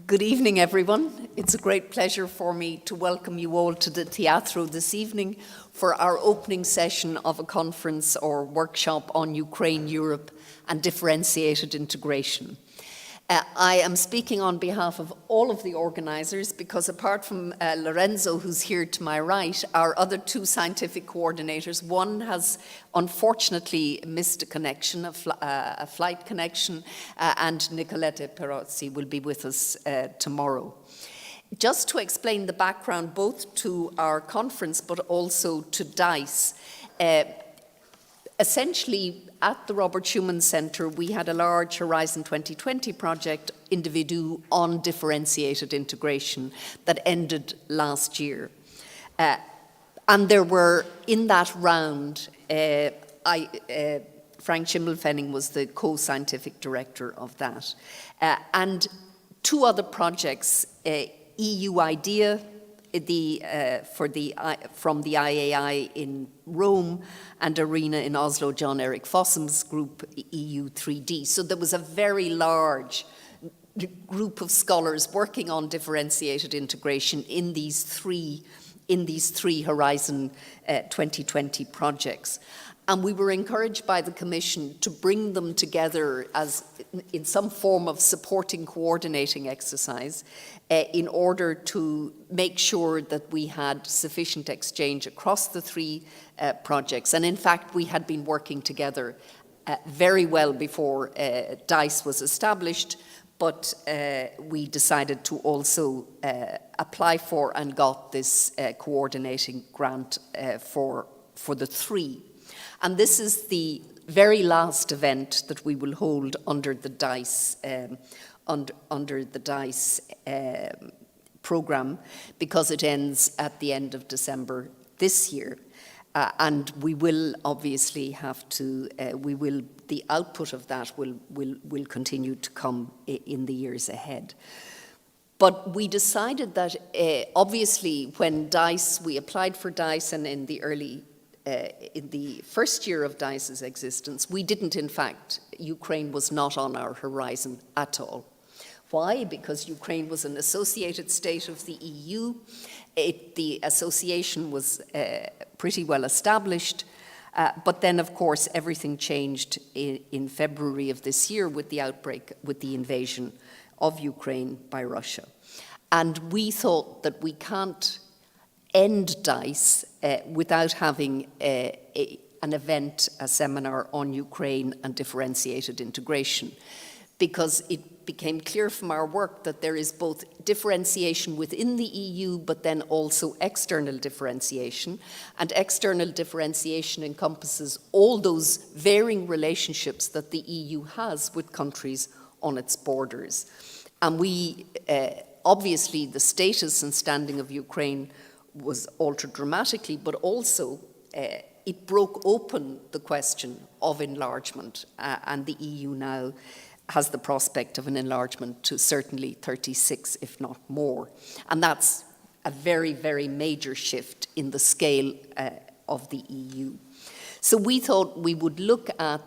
Good evening, everyone. It's a great pleasure for me to welcome you all to the Teatro this evening for our opening session of a conference or workshop on Ukraine, Europe, and differentiated integration. I am speaking on behalf of all of the organisers because apart from Lorenzo, who's here to my right, our other two scientific coordinators, one has unfortunately missed a connection, a flight connection, and Nicoletta Perozzi will be with us tomorrow. Just to explain the background both to our conference but also to DICE, essentially, at the Robert Schuman Centre, we had a large Horizon 2020 project, Individu, on differentiated integration that ended last year. And there were, in that round, Frank Schimmelfenning was the co-scientific director of that. And two other projects, EU IDEA, from the IAI in Rome and ARENA in Oslo, John Erik Fossum's group, EU 3D. So there was a very large group of scholars working on differentiated integration in these three Horizon 2020 projects. And we were encouraged by the Commission to bring them together as in some form of supporting coordinating exercise in order to make sure that we had sufficient exchange across the three projects. And in fact, we had been working together very well before DICE was established, but we decided to also apply for and got this coordinating grant for the three. And this is the very last event that we will hold under the DICE program, because it ends at the end of December this year. And we will obviously have to, the output of that will continue to come in the years ahead. But we decided that obviously when DICE, we applied for DICE, and in the first year of DICE's existence, we didn't, in fact, Ukraine was not on our horizon at all. Why? Because Ukraine was an associated state of the EU. The association was pretty well established. But then, of course, everything changed in February of this year with the outbreak, with the invasion of Ukraine by Russia. And we thought that we can't end DICE without having an event, a seminar on Ukraine and differentiated integration, because it became clear from our work that there is both differentiation within the EU, but then also external differentiation. And external differentiation encompasses all those varying relationships that the EU has with countries on its borders. And we, obviously, the status and standing of Ukraine was altered dramatically, but also it broke open the question of enlargement, and the EU now has the prospect of an enlargement to certainly 36, if not more. And that's a very, very major shift in the scale of the EU. So we thought we would look at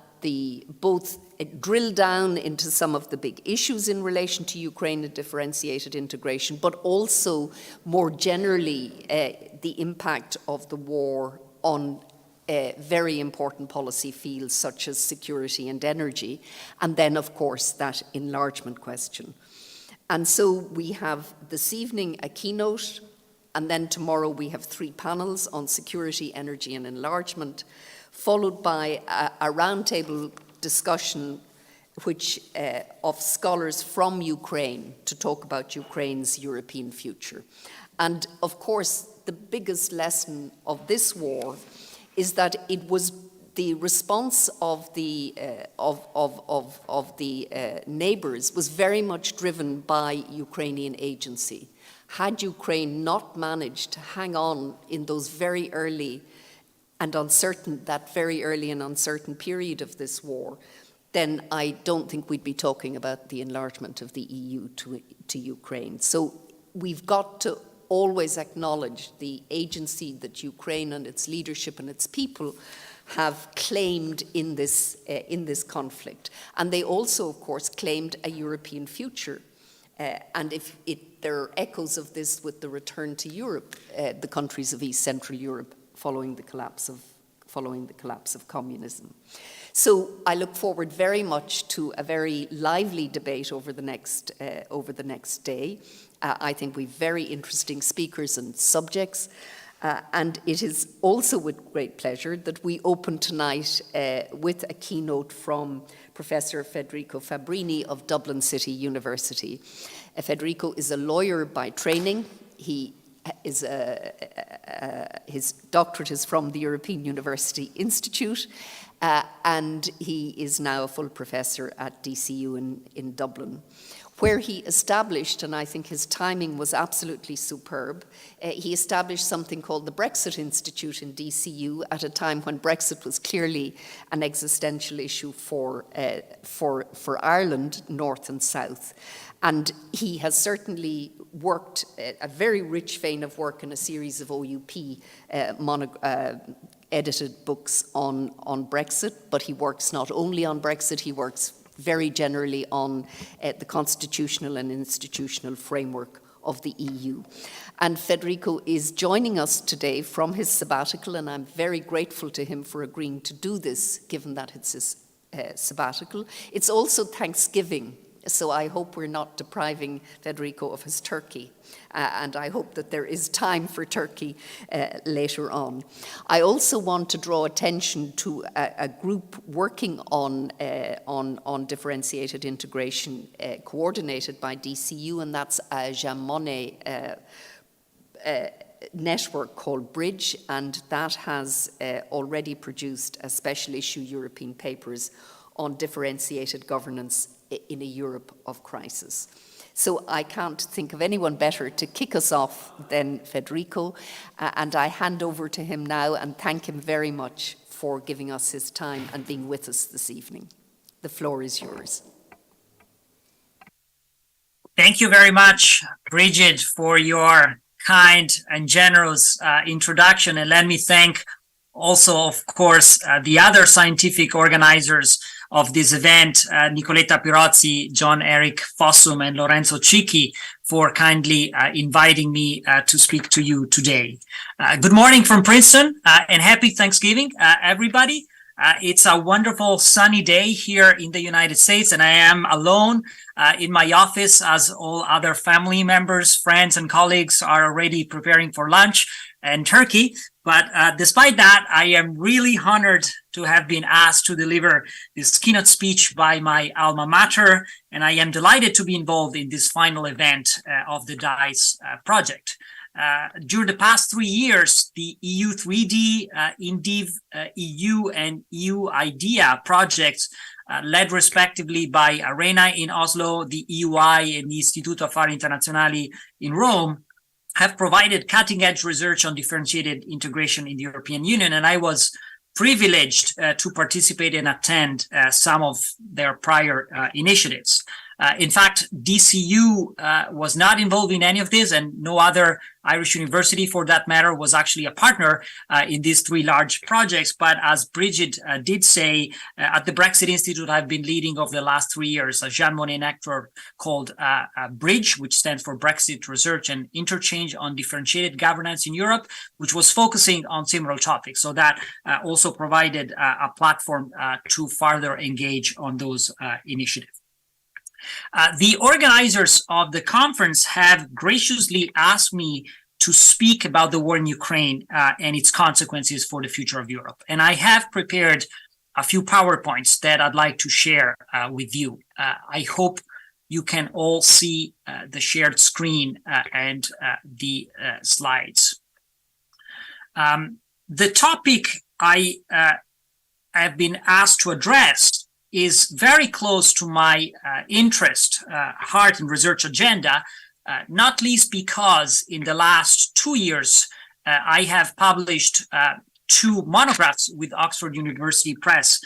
both drill down into some of the big issues in relation to Ukraine and differentiated integration, but also more generally the impact of the war on very important policy fields such as security and energy, and then of course that enlargement question. And so we have this evening a keynote, and then tomorrow we have 3 panels on security, energy and enlargement, followed by a roundtable discussion of scholars from Ukraine to talk about Ukraine's European future. And of course, the biggest lesson of this war is that it was the response of the neighbours was very much driven by Ukrainian agency. Had Ukraine not managed to hang on in those very early and uncertain period of this war, then I don't think we'd be talking about the enlargement of the EU to Ukraine. So we've got to always acknowledge the agency that Ukraine and its leadership and its people have claimed in this conflict. And they also, of course, claimed a European future. And there are echoes of this with the return to Europe, the countries of East Central Europe following the collapse of communism. So I look forward very much to a very lively debate over the next day. I think we've very interesting speakers and subjects. And it is also with great pleasure that we open tonight with a keynote from Professor Federico Fabbrini of Dublin City University. Federico is a lawyer by training. His doctorate is from the European University Institute, and he is now a full professor at DCU in Dublin, where he established, and I think his timing was absolutely superb, he established something called the Brexit Institute in DCU at a time when Brexit was clearly an existential issue for Ireland, North and South. And he has certainly worked a very rich vein of work in a series of OUP edited books on Brexit, but he works not only on Brexit, he works very generally on the constitutional and institutional framework of the EU. And Federico is joining us today from his sabbatical, and I'm very grateful to him for agreeing to do this, given that it's his sabbatical. It's also Thanksgiving, so I hope we're not depriving Federico of his turkey. And I hope that there is time for turkey later on. I also want to draw attention to a group working on differentiated integration coordinated by DCU, and that's a Jean Monnet network called Bridge, and that has already produced a special issue European papers on differentiated governance in a Europe of crisis. So I can't think of anyone better to kick us off than Federico, and I hand over to him now and thank him very much for giving us his time and being with us this evening. The floor is yours. Thank you very much, Bridget, for your kind and generous introduction, and let me thank also, of course, the other scientific organizers of this event, Nicoletta Pirozzi, John Eric Fossum, and Lorenzo Cicchi, for kindly inviting me to speak to you today. Good morning from Princeton, and happy Thanksgiving, everybody. It's a wonderful sunny day here in the United States, and I am alone in my office as all other family members, friends, and colleagues are already preparing for lunch and turkey. But despite that, I am really honored to have been asked to deliver this keynote speech by my alma mater, and I am delighted to be involved in this final event of the DICE project. During the past 3 years, the EU 3D, INDIV EU, and EU IDEA projects, led respectively by ARENA in Oslo, the EUI, and the Istituto Affari Internazionali in Rome, have provided cutting-edge research on differentiated integration in the European Union, and I was privileged to participate and attend some of their prior initiatives. In fact, DCU was not involved in any of this, and no other Irish university, for that matter, was actually a partner in these three large projects. But as Bridget did say, at the Brexit Institute, I've been leading over the last 3 years a Jean Monnet network called Bridge, which stands for Brexit Research and Interchange on Differentiated Governance in Europe, which was focusing on similar topics. So that also provided a platform to further engage on those initiatives. The organizers of the conference have graciously asked me to speak about the war in Ukraine and its consequences for the future of Europe. And I have prepared a few PowerPoints that I'd like to share with you. I hope you can all see the shared screen and the slides. The topic I have been asked to address is very close to my interest, heart, and research agenda, not least because in the last 2 years, I have published 2 monographs with Oxford University Press,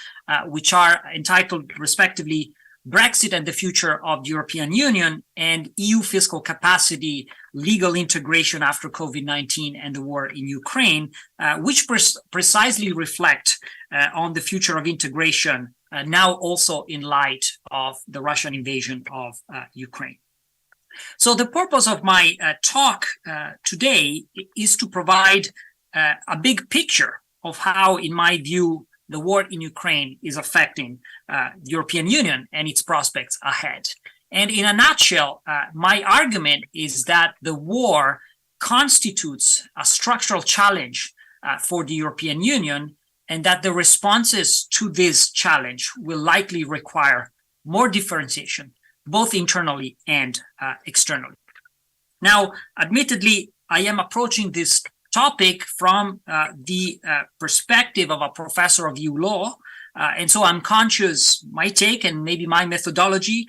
which are entitled respectively Brexit and the Future of the European Union and EU Fiscal Capacity, Legal Integration After COVID-19 and the War in Ukraine, which precisely reflect on the future of integration, now also in light of the Russian invasion of Ukraine. So the purpose of my talk today is to provide a big picture of how, in my view, the war in Ukraine is affecting the European Union and its prospects ahead. And in a nutshell, my argument is that the war constitutes a structural challenge for the European Union, and that the responses to this challenge will likely require more differentiation, both internally and externally. Now, admittedly, I am approaching this topic from the perspective of a professor of EU law, and so I'm conscious my take and maybe my methodology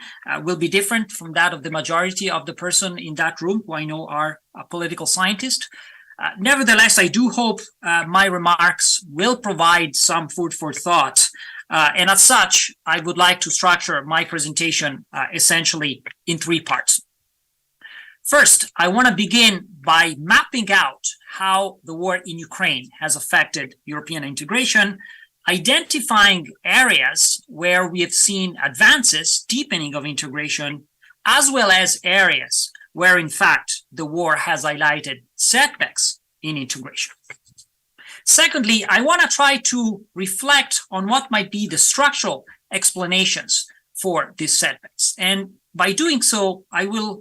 will be different from that of the majority of the person in that room, who I know are a political scientist. Nevertheless, I do hope my remarks will provide some food for thought. And as such, I would like to structure my presentation essentially in 3 parts. First, I want to begin by mapping out how the war in Ukraine has affected European integration, identifying areas where we have seen advances, deepening of integration, as well as areas where, in fact, the war has highlighted setbacks in integration. Secondly, I want to try to reflect on what might be the structural explanations for these setbacks. And by doing so, I will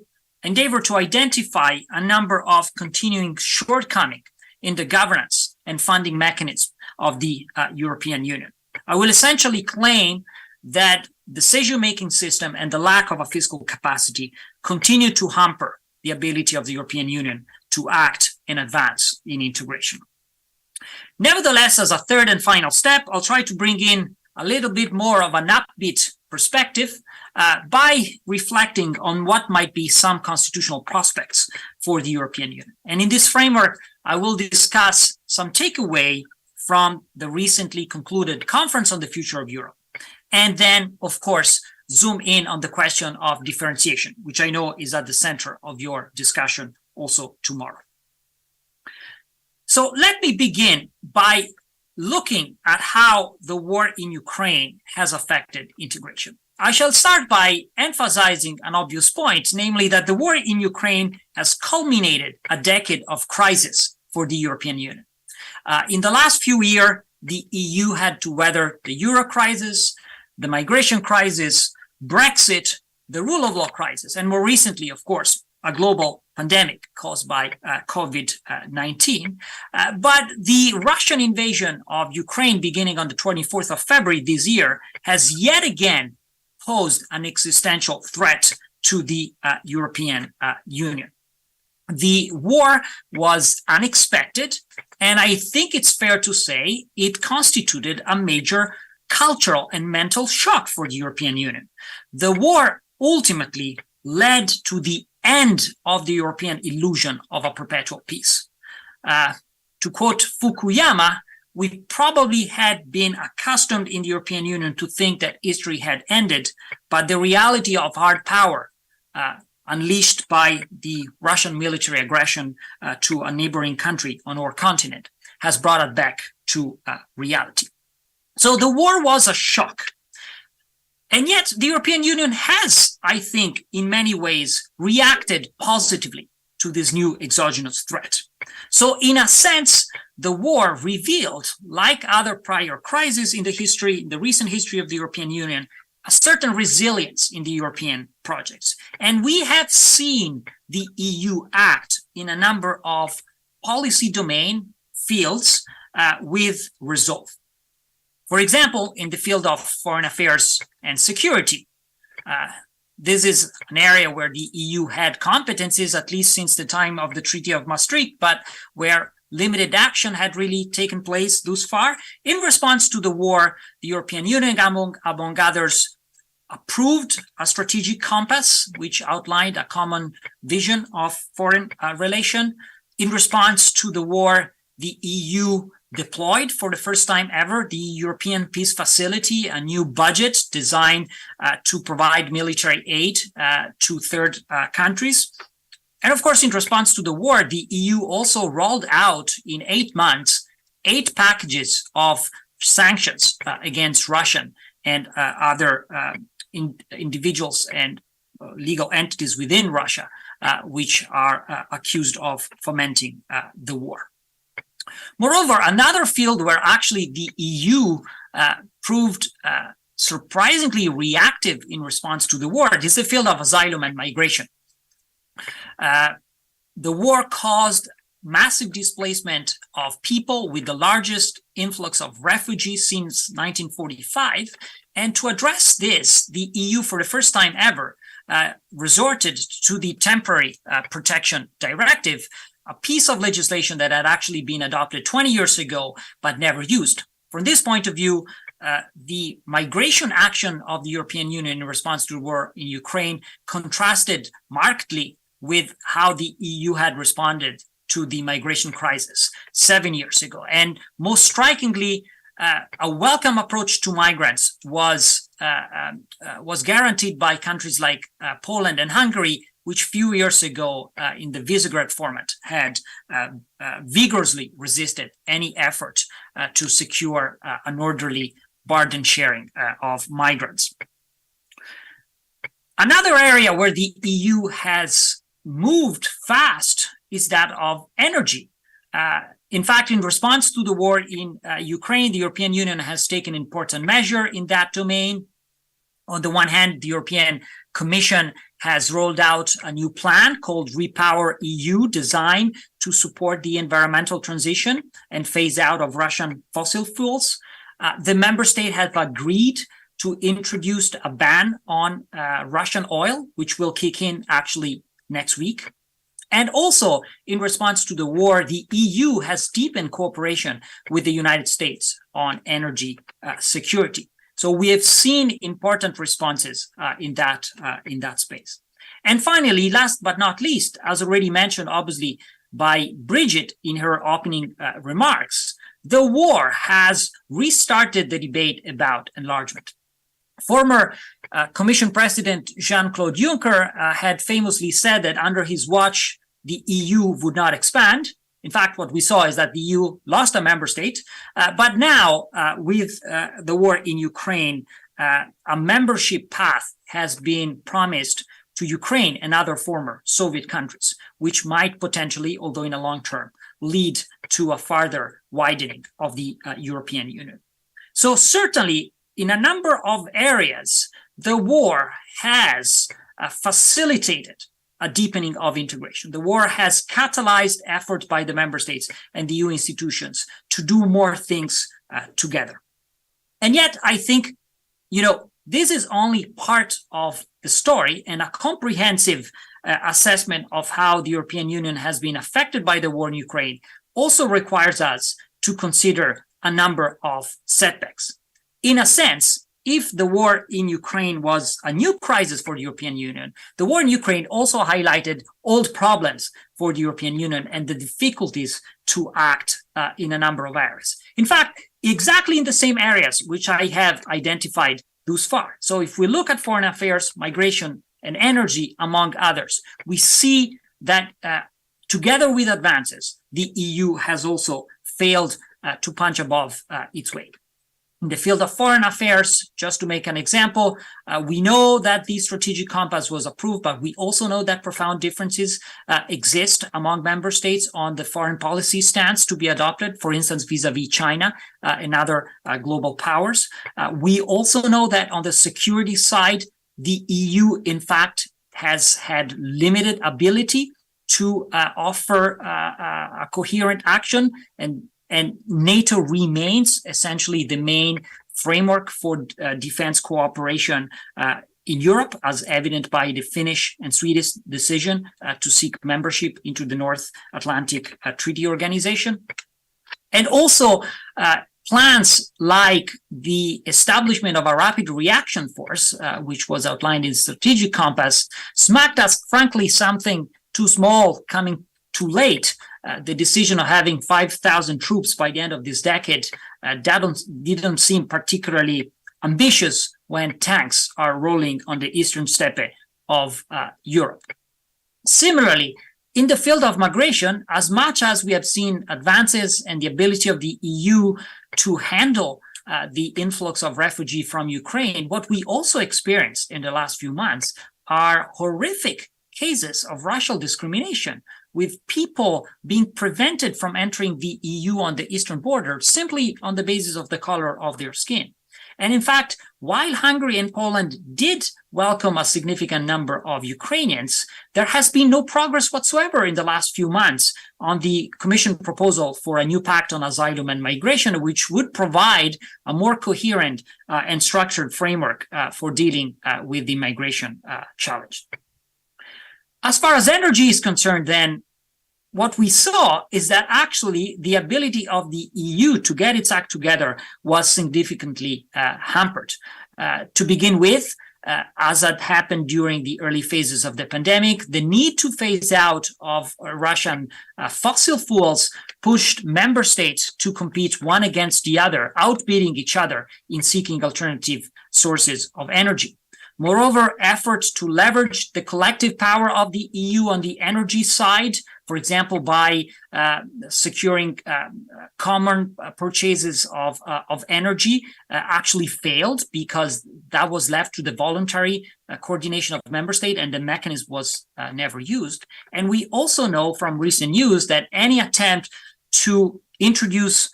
endeavor to identify a number of continuing shortcomings in the governance and funding mechanism of the European Union. I will essentially claim that decision-making system and the lack of a fiscal capacity continue to hamper the ability of the European Union to act and advance in integration. Nevertheless, as a third and final step, I'll try to bring in a little bit more of an upbeat perspective by reflecting on what might be some constitutional prospects for the European Union. And in this framework, I will discuss some takeaway from the recently concluded Conference on the Future of Europe. And then, of course, zoom in on the question of differentiation, which I know is at the center of your discussion also tomorrow. So let me begin by looking at how the war in Ukraine has affected integration. I shall start by emphasizing an obvious point, namely that the war in Ukraine has culminated a decade of crisis for the European Union. In the last few years, the EU had to weather the euro crisis, the migration crisis, Brexit, the rule of law crisis, and more recently, of course, a global pandemic caused by COVID-19. But the Russian invasion of Ukraine beginning on the 24th of February this year has yet again posed an existential threat to the European Union. The war was unexpected, and I think it's fair to say it constituted a major cultural and mental shock for the European Union. The war ultimately led to the end of the European illusion of a perpetual peace. To quote Fukuyama, we probably had been accustomed in the European Union to think that history had ended, but the reality of hard power unleashed by the Russian military aggression to a neighboring country on our continent has brought it back to reality. So the war was a shock. And yet the European Union has, I think, in many ways reacted positively to this new exogenous threat. So in a sense, the war revealed, like other prior crises in the recent history of the European Union, a certain resilience in the European projects. And we have seen the EU act in a number of policy domain fields with resolve. For example, in the field of foreign affairs and security, this is an area where the EU had competencies, at least since the time of the Treaty of Maastricht, but where limited action had really taken place thus far. In response to the war, the European Union, among others, approved a strategic compass, which outlined a common vision of foreign relation. In response to the war, the EU deployed for the first time ever the European Peace Facility, a new budget designed to provide military aid to third countries. And of course, in response to the war, the EU also rolled out in 8 months 8 packages of sanctions against Russian and other individuals and legal entities within Russia, which are accused of fomenting the war. Moreover, another field where actually the EU proved surprisingly reactive in response to the war is the field of asylum and migration. The war caused massive displacement of people, with the largest influx of refugees since 1945. And to address this, the EU, for the first time ever, resorted to the Temporary Protection Directive, a piece of legislation that had actually been adopted 20 years ago, but never used. From this point of view, the migration action of the European Union in response to the war in Ukraine contrasted markedly with how the EU had responded to the migration crisis 7 years ago. And most strikingly, a welcome approach to migrants was guaranteed by countries like Poland and Hungary, which few years ago in the Visegrad format had vigorously resisted any effort to secure an orderly burden sharing of migrants. Another area where the EU has moved fast is that of energy. In fact, in response to the war in Ukraine, the European Union has taken important measure in that domain. On the one hand, the European Commission has rolled out a new plan called Repower EU, designed to support the environmental transition and phase out of Russian fossil fuels. The member state has agreed to introduce a ban on Russian oil, which will kick in actually next week. And also, in response to the war, the EU has deepened cooperation with the United States on energy security. So we have seen important responses in that space. And finally, last but not least, as already mentioned, obviously, by Bridget in her opening remarks, the war has restarted the debate about enlargement. Former Commission President Jean-Claude Juncker had famously said that under his watch, the EU would not expand. In fact, what we saw is that the EU lost a member state. But now, with the war in Ukraine, a membership path has been promised to Ukraine and other former Soviet countries, which might potentially, although in a long term, lead to a further widening of the European Union. So certainly, in a number of areas, the war has facilitated a deepening of integration. The war has catalyzed effort by the member states and the EU institutions to do more things together. And yet, I think, this is only part of the story, and a comprehensive assessment of how the European Union has been affected by the war in Ukraine also requires us to consider a number of setbacks. In a sense, if the war in Ukraine was a new crisis for the European Union, the war in Ukraine also highlighted old problems for the European Union and the difficulties to act in a number of areas. In fact, exactly in the same areas which I have identified thus far. So if we look at foreign affairs, migration, and energy, among others, we see that together with advances, the EU has also failed to punch above its weight. In the field of foreign affairs, just to make an example, we know that the strategic compass was approved, but we also know that profound differences exist among member states on the foreign policy stance to be adopted, for instance, vis-a-vis China and other global powers. We also know that on the security side, the EU, in fact, has had limited ability to offer a coherent action, and NATO remains essentially the main framework for defense cooperation in Europe, as evident by the Finnish and Swedish decision to seek membership into the North Atlantic Treaty Organization. And also plans like the establishment of a rapid reaction force, which was outlined in Strategic Compass, smacked us, frankly, something too small coming too late. The decision of having 5,000 troops by the end of this decade didn't seem particularly ambitious when tanks are rolling on the eastern steppe of Europe. Similarly, in the field of migration, as much as we have seen advances and the ability of the EU to handle the influx of refugees from Ukraine, what we also experienced in the last few months are horrific cases of racial discrimination, with people being prevented from entering the EU on the eastern border simply on the basis of the color of their skin. And in fact, while Hungary and Poland did welcome a significant number of Ukrainians, there has been no progress whatsoever in the last few months on the Commission proposal for a new pact on asylum and migration, which would provide a more coherent and structured framework for dealing with the migration challenge. As far as energy is concerned, then, what we saw is that actually the ability of the EU to get its act together was significantly hampered. To begin with, as had happened during the early phases of the pandemic, the need to phase out of Russian fossil fuels pushed member states to compete one against the other, outbidding each other in seeking alternative sources of energy. Moreover, efforts to leverage the collective power of the EU on the energy side, for example, by securing common purchases of energy, actually failed because that was left to the voluntary coordination of member state, and the mechanism was never used. And we also know from recent news that any attempt to introduce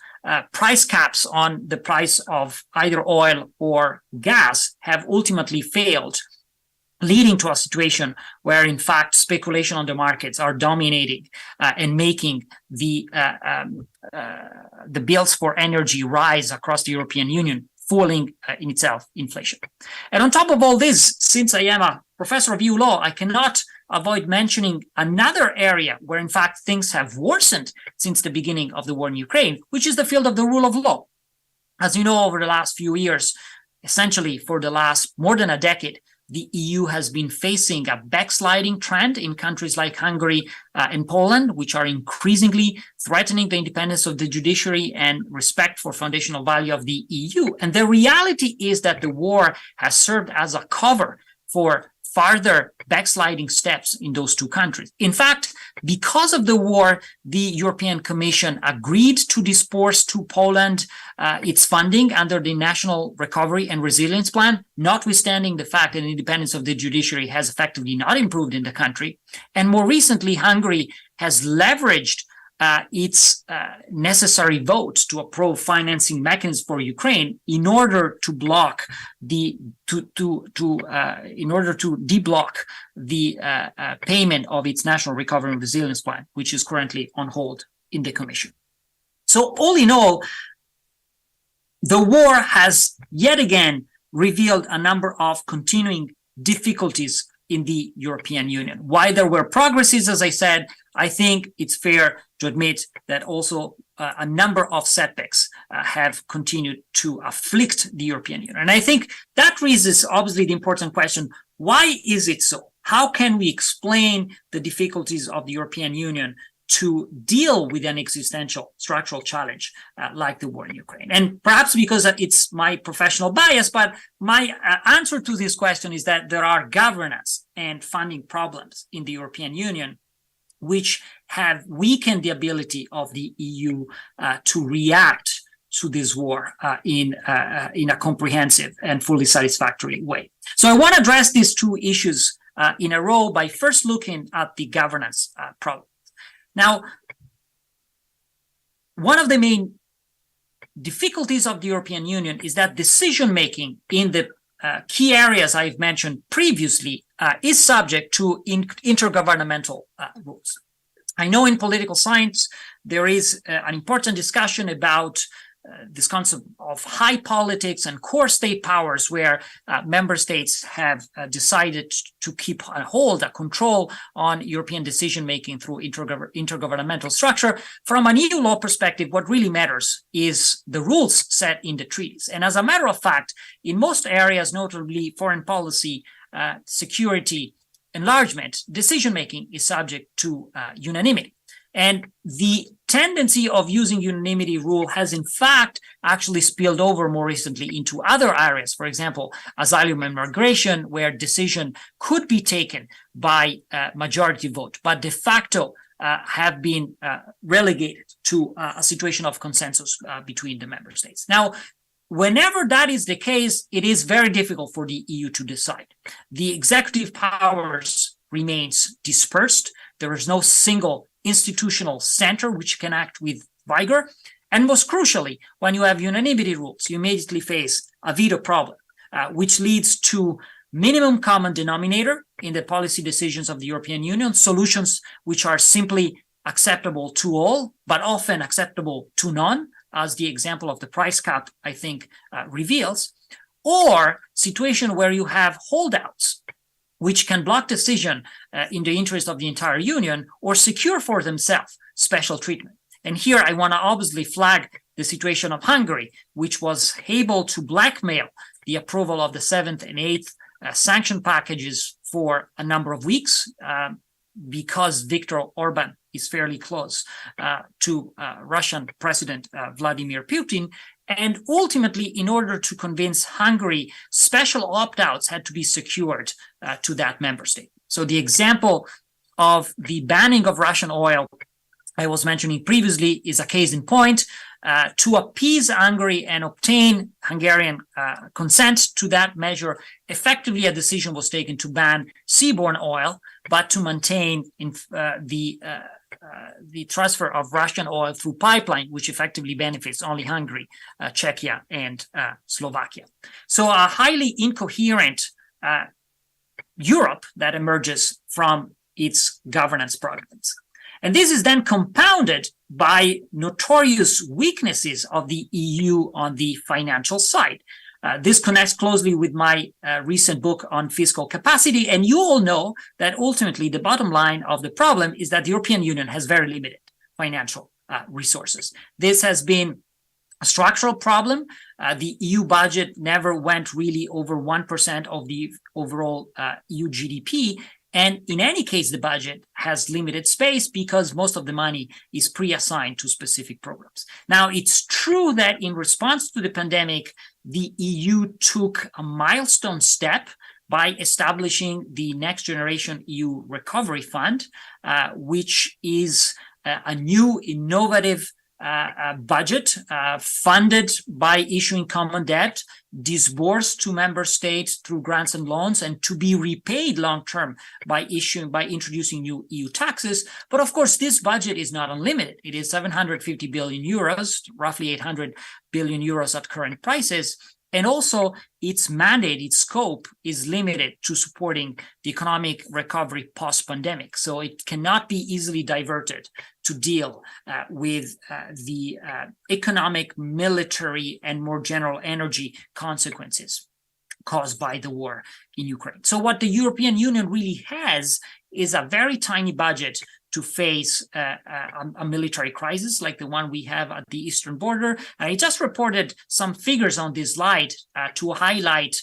price caps on the price of either oil or gas have ultimately failed, leading to a situation where, in fact, speculation on the markets are dominating and making the bills for energy rise across the European Union, fueling in itself inflation. And on top of all this, since I am a professor of EU law, I cannot avoid mentioning another area where, in fact, things have worsened since the beginning of the war in Ukraine, which is the field of the rule of law. As you know, over the last few years, essentially for the last more than a decade, the EU has been facing a backsliding trend in countries like Hungary and Poland, which are increasingly threatening the independence of the judiciary and respect for foundational value of the EU. And the reality is that the war has served as a cover for further backsliding steps in those two countries. In fact, because of the war, the European Commission agreed to disperse to Poland its funding under the National Recovery and Resilience Plan, notwithstanding the fact that the independence of the judiciary has effectively not improved in the country. And more recently, Hungary has leveraged its necessary votes to approve financing mechanisms for Ukraine in order to block in order to deblock the payment of its National Recovery and Resilience Plan, which is currently on hold in the Commission. So all in all, the war has yet again revealed a number of continuing difficulties in the European Union. While there were progresses, as I said, I think it's fair to admit that also a number of setbacks have continued to afflict the European Union. And I think that raises obviously the important question, why is it so? How can we explain the difficulties of the European Union to deal with an existential structural challenge like the war in Ukraine? And perhaps because it's my professional bias, but my answer to this question is that there are governance and funding problems in the European Union which have weakened the ability of the EU to react to this war in a comprehensive and fully satisfactory way. So I want to address these two issues in a row by first looking at the governance problem. Now, one of the main difficulties of the European Union is that decision-making in the key areas I've mentioned previously is subject to intergovernmental rules. I know in political science there is an important discussion about this concept of high politics and core state powers, where member states have decided to keep a hold, a control on European decision-making through intergovernmental structure. From an EU law perspective, what really matters is the rules set in the treaties. And as a matter of fact, in most areas, notably foreign policy, security, enlargement, decision-making is subject to unanimity. And the tendency of using unanimity rule has in fact actually spilled over more recently into other areas. For example, asylum and migration, where decision could be taken by majority vote, but de facto have been relegated to a situation of consensus between the member states. Now, whenever that is the case, it is very difficult for the EU to decide. The executive powers remains dispersed. There is no single institutional center which can act with vigor. And most crucially, when you have unanimity rules, you immediately face a veto problem, which leads to minimum common denominator in the policy decisions of the European Union, solutions which are simply acceptable to all, but often acceptable to none, as the example of the price cap, I think, reveals, or situation where you have holdouts, which can block decision in the interest of the entire union or secure for themselves special treatment. And here I want to obviously flag the situation of Hungary, which was able to blackmail the approval of the 7th and 8th sanction packages for a number of weeks because Viktor Orban is fairly close to Russian President Vladimir Putin. And ultimately, in order to convince Hungary, special opt-outs had to be secured to that member state. So the example of the banning of Russian oil I was mentioning previously is a case in point. To appease Hungary and obtain Hungarian consent to that measure, effectively a decision was taken to ban seaborne oil, but to maintain the transfer of Russian oil through pipeline, which effectively benefits only Hungary, Czechia, and Slovakia. So a highly incoherent Europe that emerges from its governance problems. And this is then compounded by notorious weaknesses of the EU on the financial side. This connects closely with my recent book on fiscal capacity. And you all know that ultimately the bottom line of the problem is that the European Union has very limited financial resources. This has been a structural problem. The EU budget never went really over 1% of the overall EU GDP. And in any case, the budget has limited space because most of the money is pre-assigned to specific programs. Now, it's true that in response to the pandemic, the EU took a milestone step by establishing the Next Generation EU Recovery Fund, which is a new innovative budget funded by issuing common debt, disbursed to member states through grants and loans, and to be repaid long-term by introducing new EU taxes. But of course, this budget is not unlimited. It is 750 billion euros, roughly 800 billion euros at current prices. And also its mandate, its scope is limited to supporting the economic recovery post-pandemic. So it cannot be easily diverted to deal with the economic, military, and more general energy consequences caused by the war in Ukraine. So what the European Union really has is a very tiny budget to face a military crisis like the one we have at the eastern border. I just reported some figures on this slide to highlight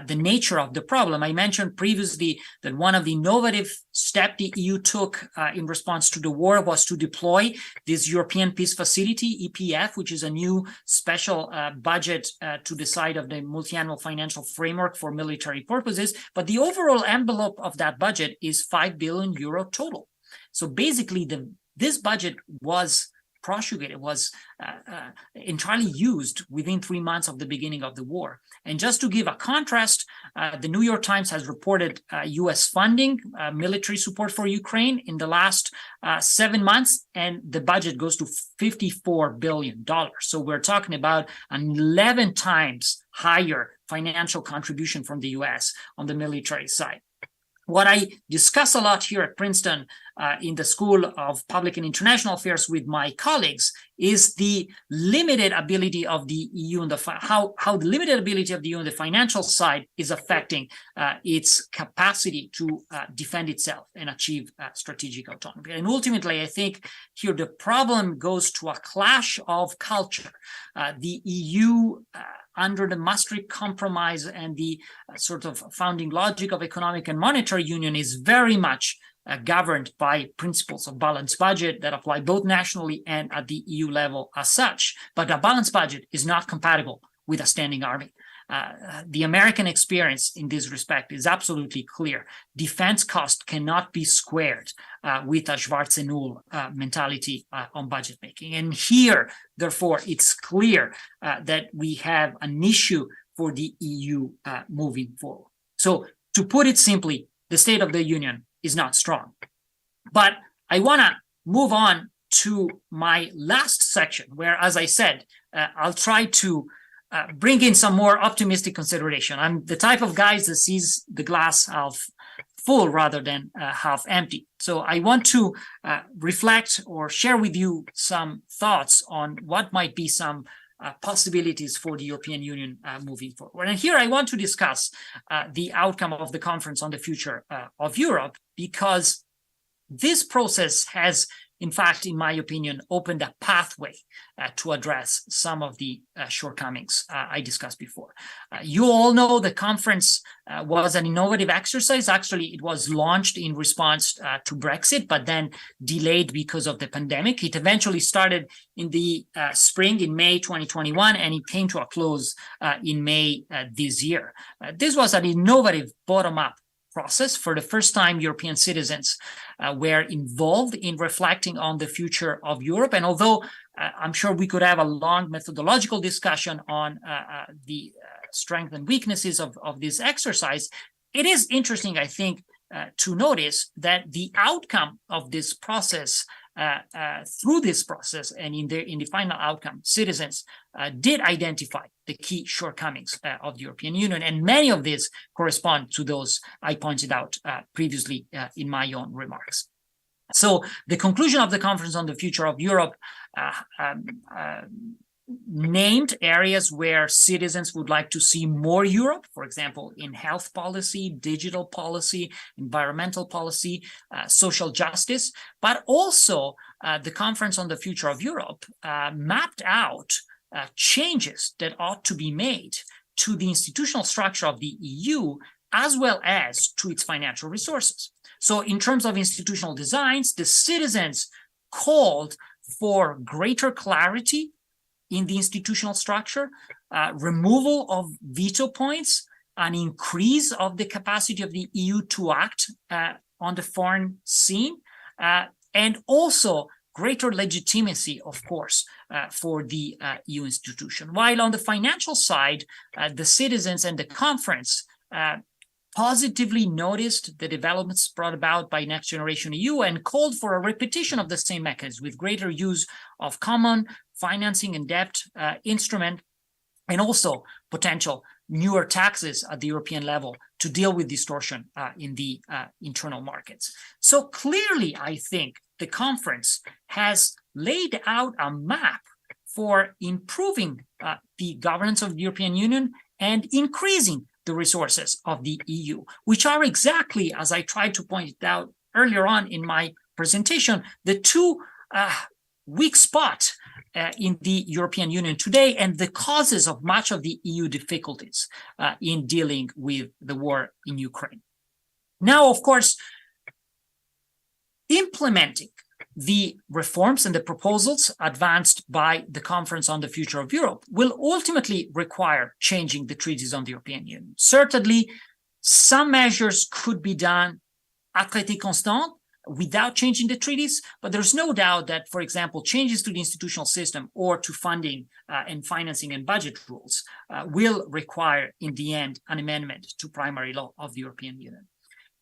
the nature of the problem. I mentioned previously that one of the innovative steps the EU took in response to the war was to deploy this European Peace Facility, EPF, which is a new special budget to the side of the multi-annual financial framework for military purposes. But the overall envelope of that budget is 5 billion euro total. So basically, this budget was prosciugated, was entirely used within 3 months of the beginning of the war. And just to give a contrast, the New York Times has reported U.S. funding, military support for Ukraine in the last 7 months, and the budget goes to $54 billion. So we're talking about an 11 times higher financial contribution from the U.S. on the military side. What I discuss a lot here at Princeton in the School of Public and International Affairs with my colleagues is the limited ability of the EU and how the limited ability of the EU on the financial side is affecting its capacity to defend itself and achieve strategic autonomy. And ultimately, I think here the problem goes to a clash of culture. The EU under the Maastricht Compromise and the sort of founding logic of economic and monetary union is very much governed by principles of balanced budget that apply both nationally and at the EU level as such. But a balanced budget is not compatible with a standing army. The American experience in this respect is absolutely clear. Defense cost cannot be squared with a Schwarzenegger mentality on budget making. And here, therefore, it's clear that we have an issue for the EU moving forward. So to put it simply, the State of the Union is not strong. But I want to move on to my last section, where, as I said, I'll try to bring in some more optimistic consideration. I'm the type of guy that sees the glass half full rather than half empty. So I want to reflect or share with you some thoughts on what might be some possibilities for the European Union moving forward. And here I want to discuss the outcome of the conference on the future of Europe, because this process has, in fact, in my opinion, opened a pathway to address some of the shortcomings I discussed before. You all know the conference was an innovative exercise. Actually, it was launched in response to Brexit, but then delayed because of the pandemic. It eventually started in the spring, in May 2021, and it came to a close in May this year. This was an innovative bottom-up process. For the first time, European citizens were involved in reflecting on the future of Europe. And although I'm sure we could have a long methodological discussion on the strengths and weaknesses of this exercise, it is interesting, I think, to notice that the outcome of this process, through this process and in the final outcome, citizens did identify the key shortcomings of the European Union, and many of these correspond to those I pointed out previously in my own remarks. So the conclusion of the Conference on the Future of Europe named areas where citizens would like to see more Europe, for example, in health policy, digital policy, environmental policy, social justice, but also the Conference on the Future of Europe mapped out changes that ought to be made to the institutional structure of the EU, as well as to its financial resources. So in terms of institutional designs, the citizens called for greater clarity in the institutional structure, removal of veto points, an increase of the capacity of the EU to act on the foreign scene, and also greater legitimacy, of course, for the EU institution. While on the financial side, the citizens and the conference positively noticed the developments brought about by Next Generation EU and called for a repetition of the same mechanism with greater use of common financing and debt instrument, and also potential newer taxes at the European level to deal with distortion in the internal markets. So clearly, I think the conference has laid out a map for improving the governance of the European Union and increasing the resources of the EU, which are exactly, as I tried to point out earlier on in my presentation, the two weak spots in the European Union today and the causes of much of the EU difficulties in dealing with the war in Ukraine. Now, of course, implementing the reforms and the proposals advanced by the Conference on the Future of Europe will ultimately require changing the treaties on the European Union. Certainly, some measures could be done à traité constant without changing the treaties, but there's no doubt that, for example, changes to the institutional system or to funding and financing and budget rules will require, in the end, an amendment to primary law of the European Union.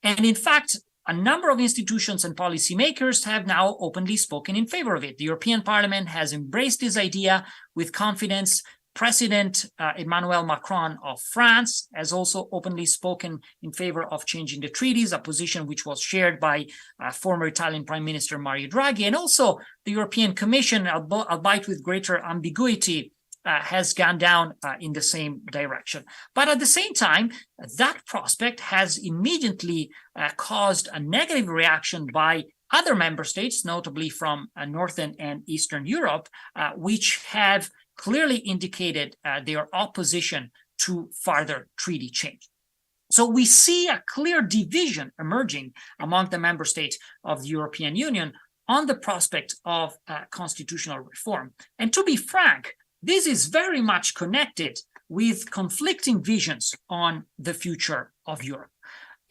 And in fact, a number of institutions and policymakers have now openly spoken in favor of it. The European Parliament has embraced this idea with confidence. President Emmanuel Macron of France has also openly spoken in favor of changing the treaties, a position which was shared by former Italian Prime Minister Mario Draghi, and also the European Commission, albeit with greater ambiguity, has gone down in the same direction. But at the same time, that prospect has immediately caused a negative reaction by other member states, notably from Northern and Eastern Europe, which have clearly indicated their opposition to further treaty change. So we see a clear division emerging among the member states of the European Union on the prospect of constitutional reform. And to be frank, this is very much connected with conflicting visions on the future of Europe.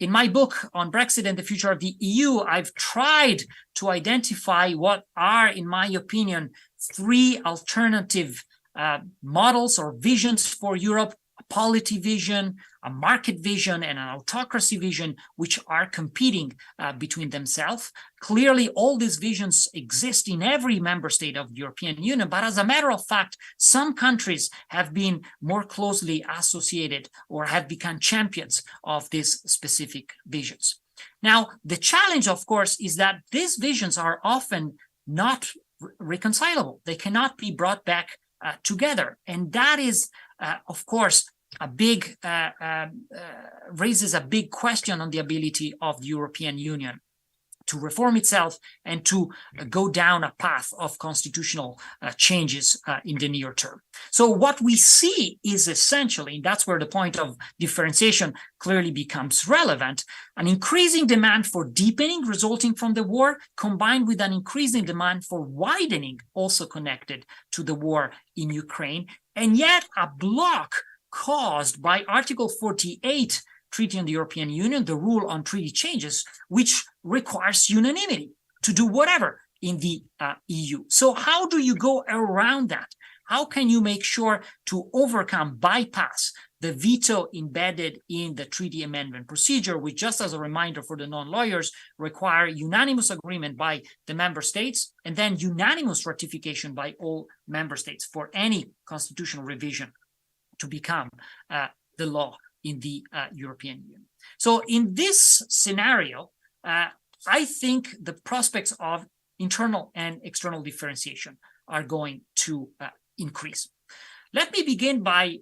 In my book on Brexit and the future of the EU, I've tried to identify what are, in my opinion, three alternative models or visions for Europe: a polity vision, a market vision, and an autocracy vision, which are competing between themselves. Clearly, all these visions exist in every member state of the European Union, but as a matter of fact, some countries have been more closely associated or have become champions of these specific visions. Now, the challenge, of course, is that these visions are often not reconcilable. They cannot be brought back together. And that is, of course, a big raises a big question on the ability of the European Union to reform itself and to go down a path of constitutional changes in the near term. So what we see is essentially, and that's where the point of differentiation clearly becomes relevant, an increasing demand for deepening resulting from the war, combined with an increasing demand for widening, also connected to the war in Ukraine, and yet a block caused by Article 48 Treaty on the European Union, the rule on treaty changes, which requires unanimity to do whatever in the EU. So how do you go around that? How can you make sure to overcome, bypass the veto embedded in the treaty amendment procedure, which, just as a reminder for the non-lawyers, require unanimous agreement by the member states and then unanimous ratification by all member states for any constitutional revision to become the law in the European Union. So in this scenario, I think the prospects of internal and external differentiation are going to increase. Let me begin by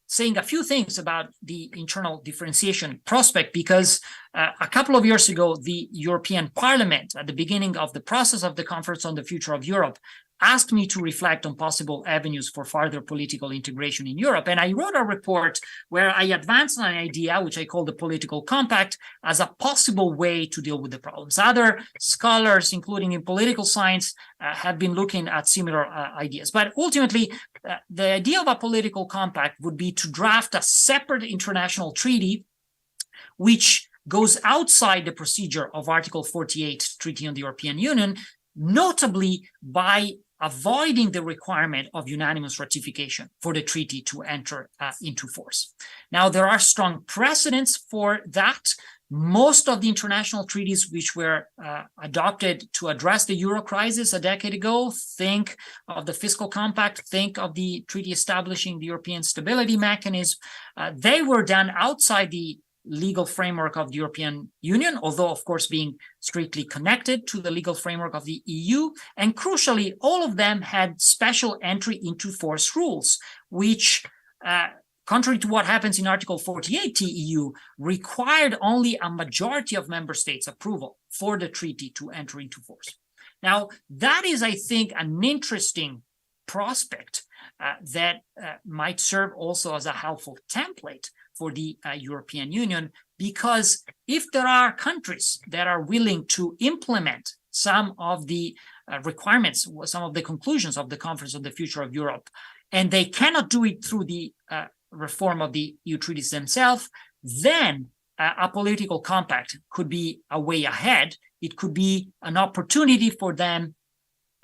saying a few things about the internal differentiation prospect, because a couple of years ago, the European Parliament, at the beginning of the process of the Conference on the Future of Europe, asked me to reflect on possible avenues for further political integration in Europe. And I wrote a report where I advanced an idea, which I call the political compact, as a possible way to deal with the problems. Other scholars, including in political science, have been looking at similar ideas. But ultimately, the idea of a political compact would be to draft a separate international treaty which goes outside the procedure of Article 48 Treaty on the European Union, notably by avoiding the requirement of unanimous ratification for the treaty to enter into force. Now, there are strong precedents for that. Most of the international treaties which were adopted to address the euro crisis a decade ago, think of the fiscal compact, think of the treaty establishing the European Stability Mechanism, they were done outside the legal framework of the European Union, although of course being strictly connected to the legal framework of the EU. And crucially, all of them had special entry into force rules, which, contrary to what happens in Article 48 TEU, required only a majority of member states' approval for the treaty to enter into force. Now, that is, I think, an interesting prospect that might serve also as a helpful template for the European Union, because if there are countries that are willing to implement some of the requirements, some of the conclusions of the Conference on the Future of Europe, and they cannot do it through the reform of the EU treaties themselves, then a political compact could be a way ahead. It could be an opportunity for them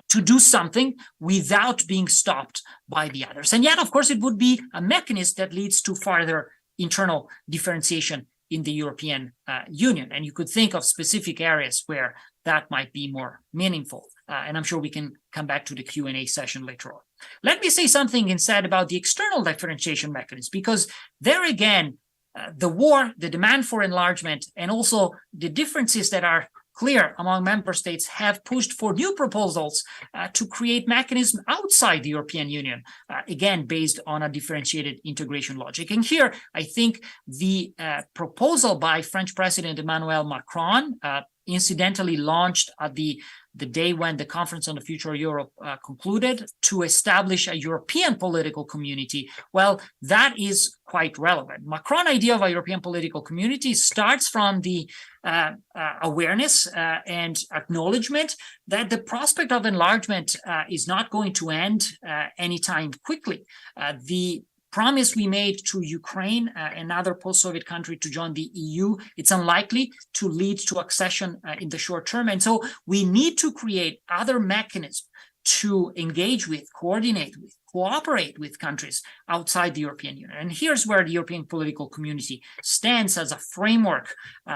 to do something without being stopped by the others. And yet, of course, it would be a mechanism that leads to further internal differentiation in the European Union. And you could think of specific areas where that might be more meaningful. and I'm sure we can come back to the Q&A session later on. Let me say something instead about the external differentiation mechanism, because there again, the war, the demand for enlargement, and also the differences that are clear among member states have pushed for new proposals to create mechanisms outside the European Union, again, based on a differentiated integration logic. And here, I think the proposal by French President Emmanuel Macron, incidentally launched at the day when the Conference on the Future of Europe concluded, to establish a European political community, well, that is quite relevant. Macron's idea of a European political community starts from the awareness and acknowledgement that the prospect of enlargement is not going to end anytime quickly. The promise we made to Ukraine, another post-Soviet country, to join the EU, it's unlikely to lead to accession in the short term. And so we need to create other mechanisms to engage with, coordinate with, cooperate with countries outside the European Union. And here's where the European political community stands as a framework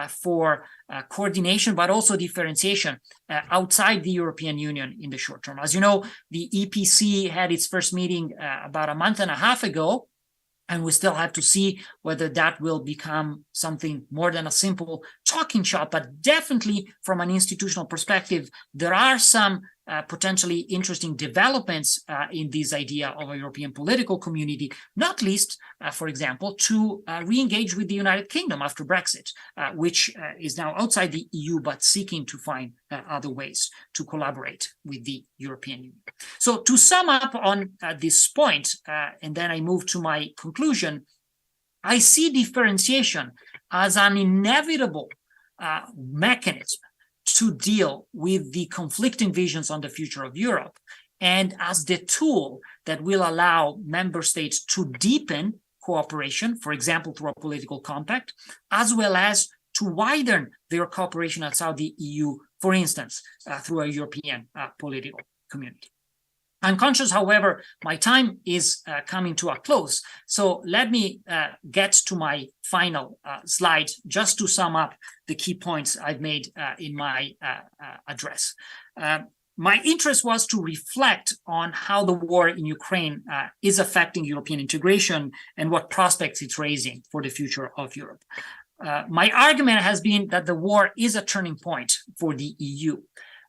for coordination, but also differentiation outside the European Union in the short term. As you know, the EPC had its first meeting about a month and a half ago, and we still have to see whether that will become something more than a simple talking shop. But definitely from an institutional perspective, there are some potentially interesting developments in this idea of a European political community, not least, for example, to re-engage with the United Kingdom after Brexit, which is now outside the EU, but seeking to find other ways to collaborate with the European Union. So to sum up on this point, and then I move to my conclusion, I see differentiation as an inevitable mechanism to deal with the conflicting visions on the future of Europe, and as the tool that will allow member states to deepen cooperation, for example, through a political compact, as well as to widen their cooperation outside the EU, for instance, through a European political community. I'm conscious, however, my time is coming to a close. So let me get to my final slide just to sum up the key points I've made in my address. My interest was to reflect on how the war in Ukraine is affecting European integration and what prospects it's raising for the future of Europe. My argument has been that the war is a turning point for the EU.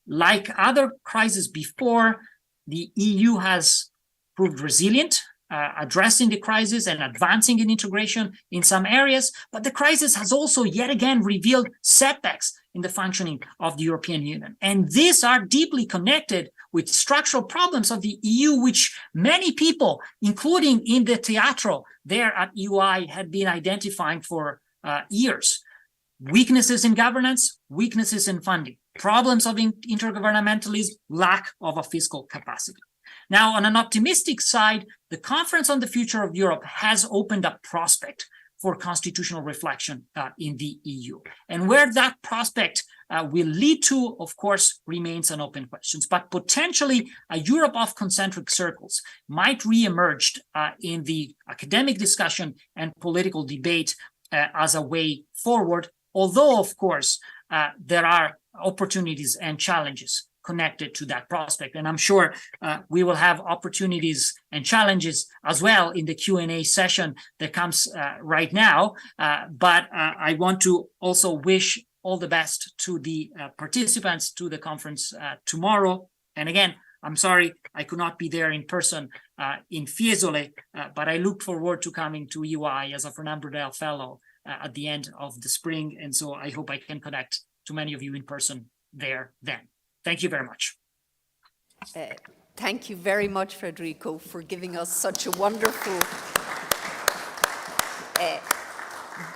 Like other crises before, the EU has proved resilient, addressing the crisis and advancing in integration in some areas, but the crisis has also yet again revealed setbacks in the functioning of the European Union. And these are deeply connected with structural problems of the EU, which many people, including in the Teatro there at EUI, had been identifying for years. Weaknesses in governance, weaknesses in funding, problems of intergovernmentalism, lack of a fiscal capacity. Now, on an optimistic side, the Conference on the Future of Europe has opened up prospect for constitutional reflection in the EU. And where that prospect will lead to, of course, remains an open question. But potentially, a Europe of concentric circles might reemerge in the academic discussion and political debate as a way forward, although, of course, there are opportunities and challenges connected to that prospect. And I'm sure we will have opportunities and challenges as well in the Q&A session that comes right now. But I want to also wish all the best to the participants to the conference tomorrow. And again, I'm sorry I could not be there in person in Fiesole, but I look forward to coming to EUI as a Fernand Braudel Fellow at the end of the spring. And so I hope I can connect to many of you in person there then. Thank you very much. Thank you very much, Federico, for giving us such a wonderful,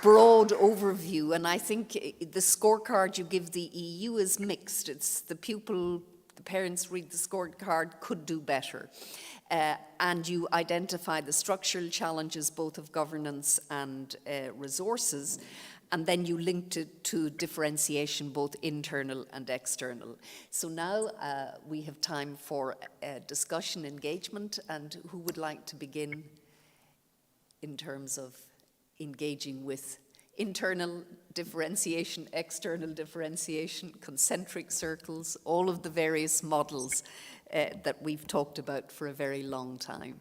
broad overview. And I think the scorecard you give the EU is mixed. It's the parents read the scorecard, could do better. And you identify the structural challenges, both of governance and resources. And then you linked it to differentiation, both internal and external. So now we have time for discussion, engagement, and who would like to begin in terms of engaging with internal differentiation, external differentiation, concentric circles, all of the various models that we've talked about for a very long time.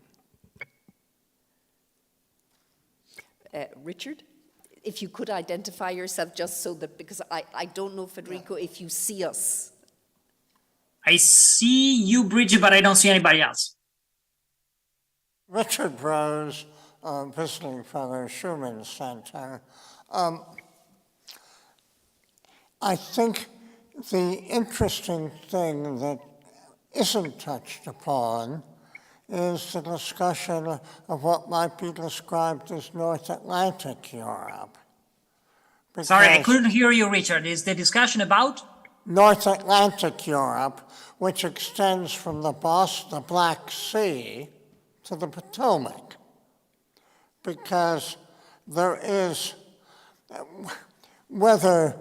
Richard, if you could identify yourself just so that, because I don't know, Federico, if you see us. I see you, Bridget, but I don't see anybody else. Richard Rose, visiting fellow, Schuman Center. I think the interesting thing that isn't touched upon is the discussion of what might be described as North Atlantic Europe. Sorry, I couldn't hear you, Richard. Is the discussion about? North Atlantic Europe, which extends from the Black Sea to the Potomac. Because there is, whether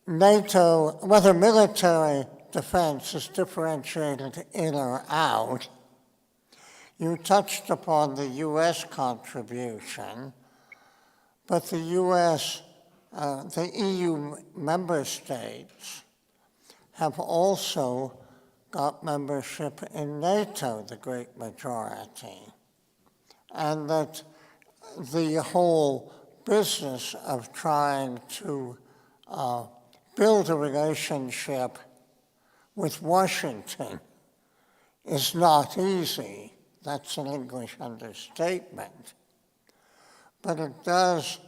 military defense is differentiated in or out, you touched upon the U.S. contribution, but the EU member states have also got membership in NATO, the great majority, and that the whole business of trying to build a relationship with Washington is not easy. That's an English understatement. But it does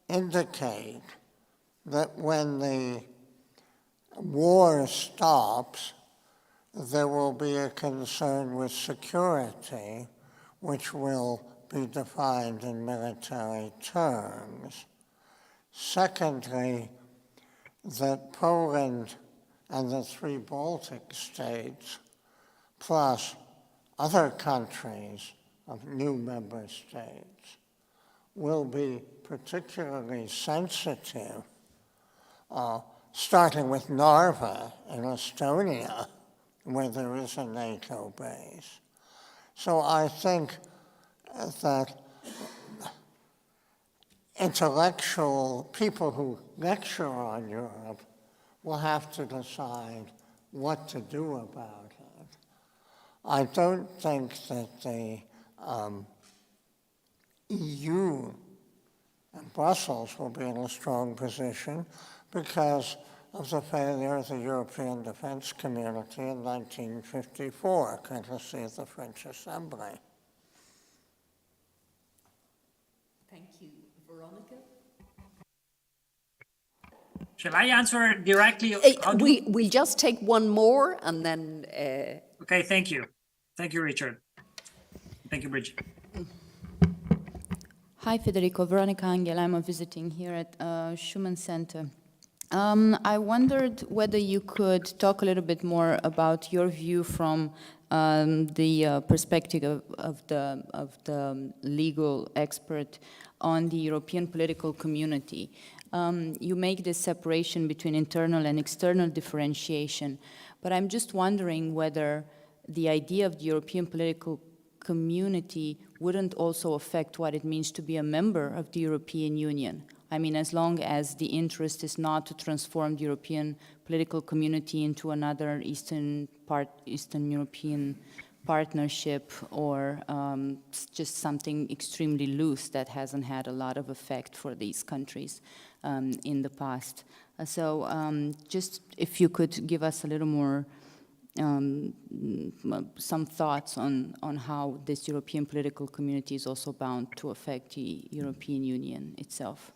indicate that when the war stops, there will be a concern with security, which will be defined in military terms. Secondly, that Poland and the 3 Baltic states, plus other countries of new member states, will be particularly sensitive, starting with Narva in Estonia, where there is a NATO base. So I think that intellectual people who lecture on Europe will have to decide what to do about it. I don't think that the EU and Brussels will be in a strong position because of the failure of the European defense community in 1954, courtesy of the French Assembly. Thank you. Veronica? Shall I answer directly? We'll just take one more and then... Okay, thank you. Thank you, Richard. Thank you, Bridget. Hi, Federico. Veronica Angel. I'm visiting here at Schuman Center. I wondered whether you could talk a little bit more about your view from the perspective of the legal expert on the European political community. You make this separation between internal and external differentiation, but I'm just wondering whether the idea of the European political community wouldn't also affect what it means to be a member of the European Union. I mean, as long as the interest is not to transform the European political community into another Eastern European partnership or just something extremely loose that hasn't had a lot of effect for these countries in the past. So just if you could give us a little more some thoughts on how this European political community is also bound to affect the European Union itself.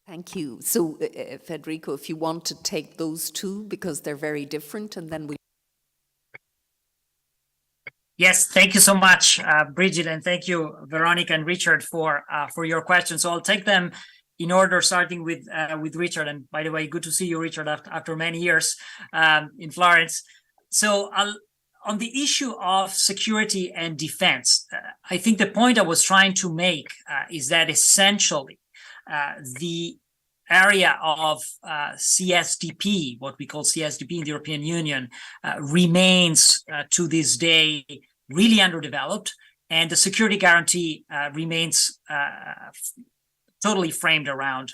Thank you. So, Federico, if you want to take those two, because they're very different, and then we... Yes, thank you so much, Bridget, and thank you, Veronica and Richard, for your questions. So I'll take them in order, starting with Richard. And by the way, good to see you, Richard, after many years in Florence. So on the issue of security and defense, I think the point I was trying to make is that essentially the area of CSDP, what we call CSDP in the European Union, remains to this day really underdeveloped. and the security guarantee remains totally framed around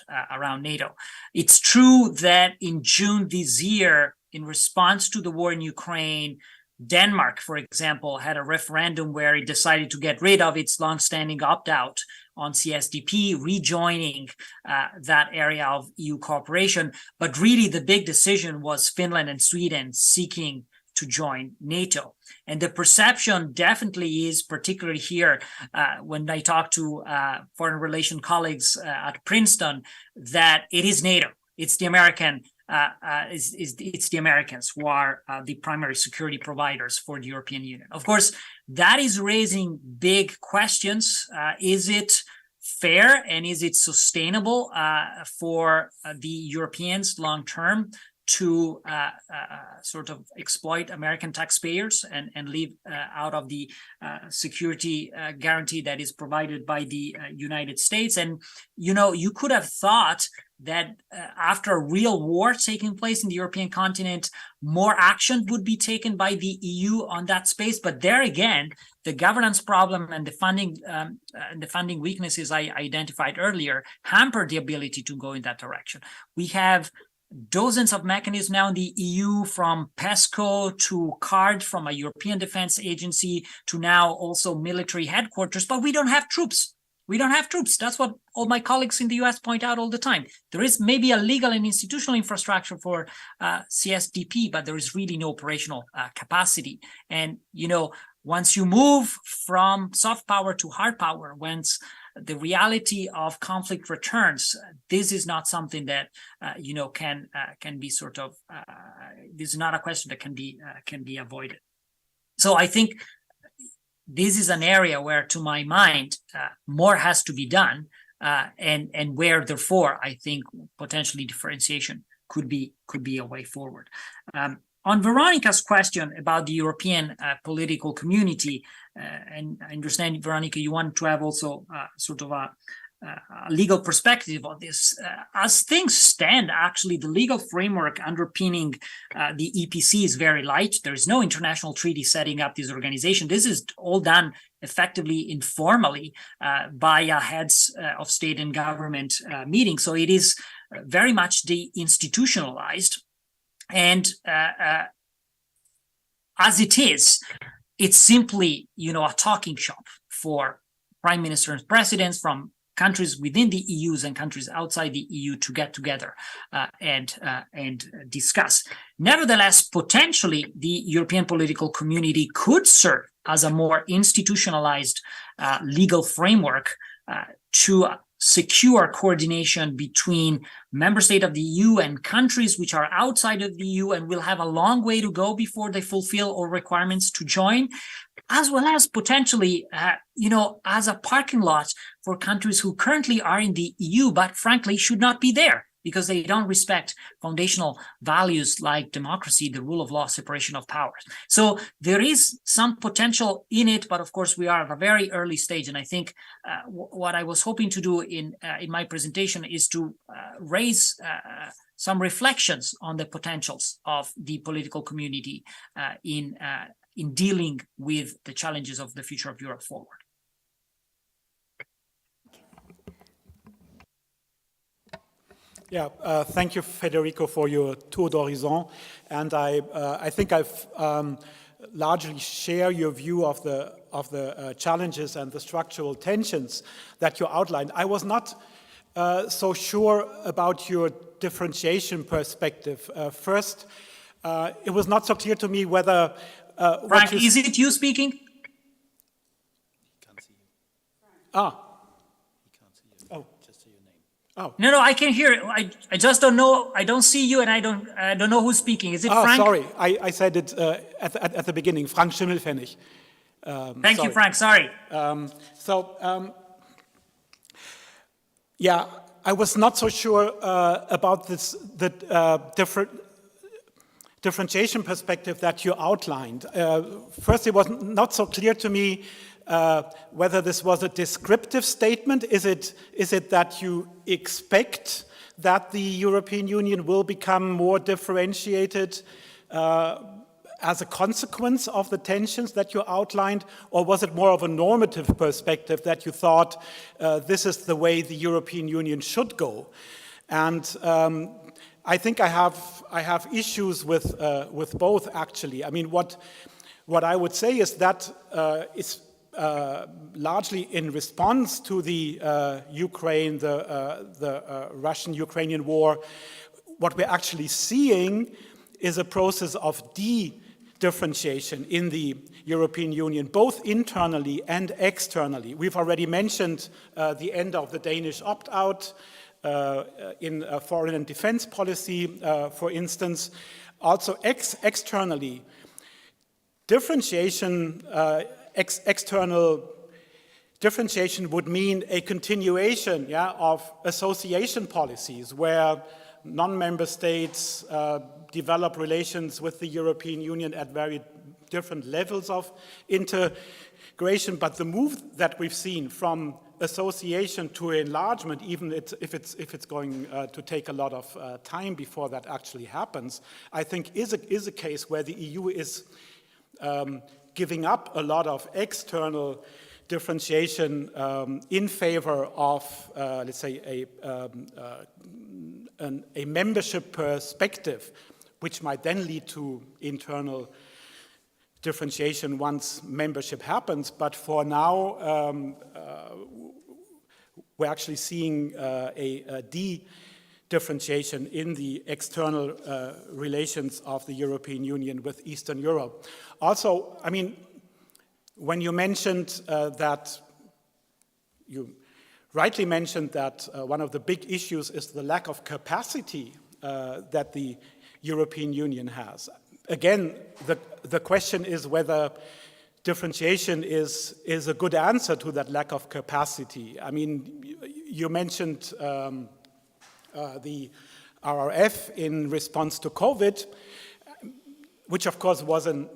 NATO. It's true that in June this year, in response to the war in Ukraine, Denmark, for example, had a referendum where it decided to get rid of its longstanding opt-out on CSDP, rejoining that area of EU cooperation. But really, the big decision was Finland and Sweden seeking to join NATO. And the perception definitely is, particularly here, when I talk to foreign relation colleagues at Princeton, that it is NATO. It's the American. It's the Americans who are the primary security providers for the European Union. Of course, that is raising big questions. Is it fair and is it sustainable for the Europeans long term to sort of exploit American taxpayers and leave out of the security guarantee that is provided by the United States? And, you know, you could have thought that after a real war taking place in the European continent, more action would be taken by the EU on that space. But there again, the governance problem and the funding weaknesses I identified earlier hamper the ability to go in that direction. We have dozens of mechanisms now in the EU, from PESCO to CARD, from a European Defense Agency, to now also military headquarters, but we don't have troops. We don't have troops. That's what all my colleagues in the US point out all the time. There is maybe a legal and institutional infrastructure for CSDP, but there is really no operational capacity. And, you know, once you move from soft power to hard power, once the reality of conflict returns, this is not something that you know can be sort of. This is not a question that can be avoided. So I think this is an area where, to my mind, more has to be done, and where, therefore, I think potentially differentiation could be a way forward. On Veronica's question about the European political community, and I understand, Veronica, you want to have also sort of a legal perspective on this. As things stand, actually, the legal framework underpinning the EPC is very light. There is no international treaty setting up this organization. This is all done effectively informally by heads of state and government meetings. So it is very much de-institutionalized. And as it is, it's simply, you know, a talking shop for prime ministers and presidents from countries within the EU and countries outside the EU to get together and discuss. Nevertheless, potentially, the European political community could serve as a more institutionalized legal framework to secure coordination between member states of the EU and countries which are outside of the EU and will have a long way to go before they fulfill all requirements to join, as well as potentially, you know, as a parking lot for countries who currently are in the EU, but frankly should not be there because they don't respect foundational values like democracy, the rule of law, separation of powers. So there is some potential in it, but of course we are at a very early stage. And I think what I was hoping to do in my presentation is to raise some reflections on the potentials of the political community in dealing with the challenges of the future of Europe forward. Yeah, thank you, Federico, for your tour d'horizon. And I think I've largely share your view of the challenges and the structural tensions that you outlined. I was not so sure about your differentiation perspective. First, it was not so clear to me whether Frank, is it you speaking? He can't see you. Ah. He can't see you. Oh. Just say your name. Oh. No, I can hear it. I just don't know. I don't see you, and I don't know who's speaking. Is it Frank? Sorry. I said it at the beginning. Frank Schimmelpfennig. Thank you, Frank. Sorry. Yeah, I was not so sure about this differentiation perspective that you outlined. First, it was not so clear to me whether this was a descriptive statement. Is it that you expect that the European Union will become more differentiated as a consequence of the tensions that you outlined, or was it more of a normative perspective that you thought this is the way the European Union should go? And I think I have issues with both, actually. I mean, what I would say is that it's largely in response to the Ukraine, the Russian-Ukrainian war. What we're actually seeing is a process of differentiation in the European Union, both internally and externally. We've already mentioned the end of the Danish opt-out in foreign and defense policy, for instance. Also externally, differentiation, external differentiation would mean a continuation of association policies where non-member states develop relations with the European Union at very different levels of integration. But the move that we've seen from association to enlargement, even if it's going to take a lot of time before that actually happens, I think is a case where the EU is giving up a lot of external differentiation in favor of, let's say, a membership perspective, which might then lead to internal differentiation once membership happens. But for now, we're actually seeing a differentiation in the external relations of the European Union with Eastern Europe. Also, I mean, when you mentioned that, you rightly mentioned that one of the big issues is the lack of capacity that the European Union has. Again, the question is whether differentiation is a good answer to that lack of capacity. I mean, you mentioned the RRF in response to COVID, which of course was an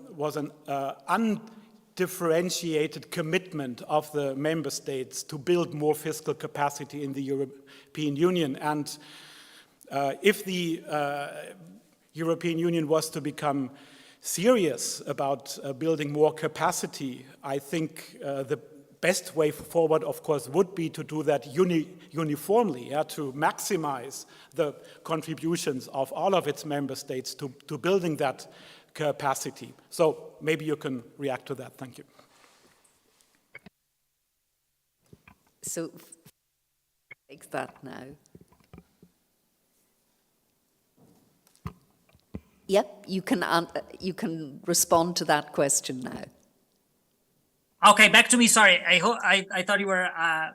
undifferentiated commitment of the member states to build more fiscal capacity in the European Union. And if the European Union was to become serious about building more capacity, I think the best way forward, of course, would be to do that uniformly, to maximize the contributions of all of its member states to building that capacity. So maybe you can react to that. Thank you. So, take that now. Yep, you can respond to that question now. Okay, back to me. Sorry, I thought you were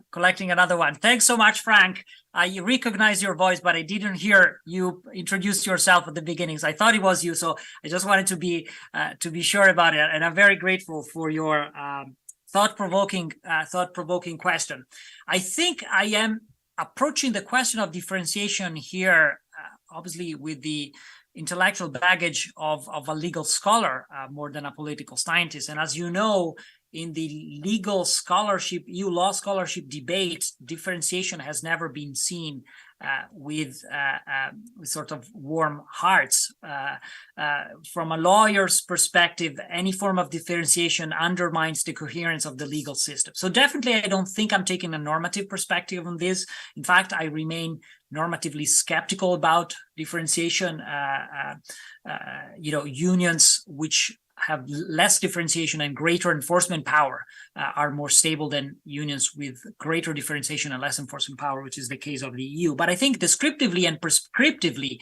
collecting another one. Thanks so much, Frank. You recognize your voice, but I didn't hear you introduce yourself at the beginning. So I thought it was you. So I just wanted to be sure about it. And I'm very grateful for your thought-provoking question. I think I am approaching the question of differentiation here, obviously with the intellectual baggage of a legal scholar more than a political scientist. And as you know, in the legal scholarship, EU law scholarship debate, differentiation has never been seen with sort of warm hearts. From a lawyer's perspective, any form of differentiation undermines the coherence of the legal system. So definitely, I don't think I'm taking a normative perspective on this. In fact, I remain normatively skeptical about differentiation. Unions which have less differentiation and greater enforcement power are more stable than unions with greater differentiation and less enforcement power, which is the case of the EU. But I think descriptively and prescriptively,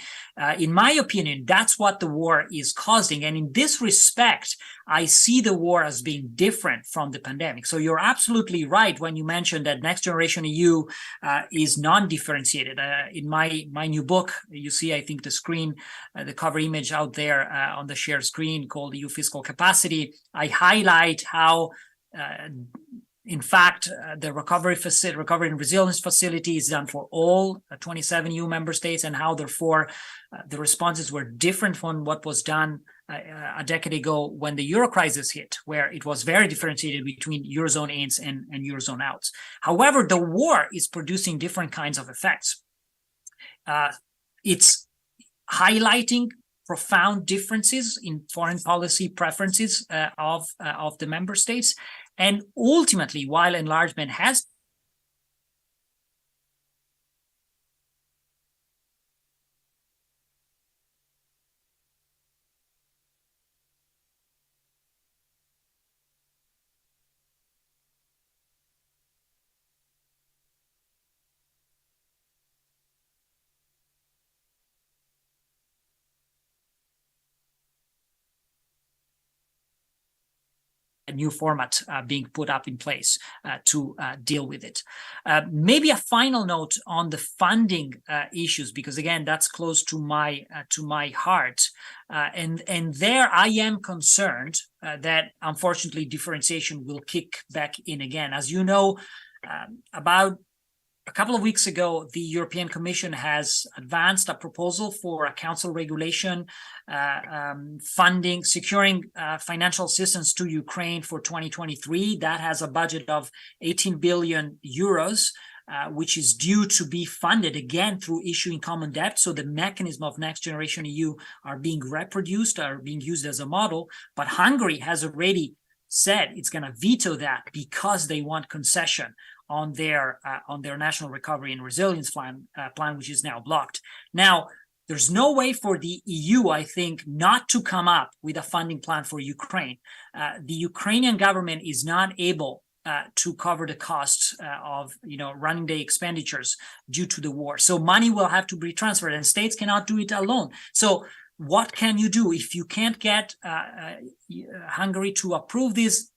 in my opinion, that's what the war is causing. And in this respect, I see the war as being different from the pandemic. So you're absolutely right when you mentioned that Next Generation EU is non-differentiated. In my new book, you see, I think, the screen, the cover image out there on the shared screen called EU Fiscal Capacity. I highlight how in fact, the recovery and resilience facility is done for all 27 EU member states, and how therefore the responses were different from what was done a decade ago when the Euro crisis hit, where it was very differentiated between Eurozone ins and Eurozone outs. However, the war is producing different kinds of effects. It's highlighting profound differences in foreign policy preferences of the member states. And ultimately, while enlargement has a new format being put up in place to deal with it. Maybe a final note on the funding issues, because again, that's close to my heart. And there I am concerned that unfortunately differentiation will kick back in again. As you know, about a couple of weeks ago, the European Commission has advanced a proposal for a council regulation funding, securing financial assistance to Ukraine for 2023. That has a budget of 18 billion euros, which is due to be funded again through issuing common debt. So the mechanism of Next Generation EU are being reproduced, are being used as a model. But Hungary has already said it's going to veto that because they want concession on their national recovery and resilience plan, which is now blocked. Now, there's no way for the EU, I think, not to come up with a funding plan for Ukraine. The Ukrainian government is not able to cover the costs of running the expenditures due to the war. So money will have to be transferred, and states cannot do it alone. So what can you do if you can't get Hungary to approve this?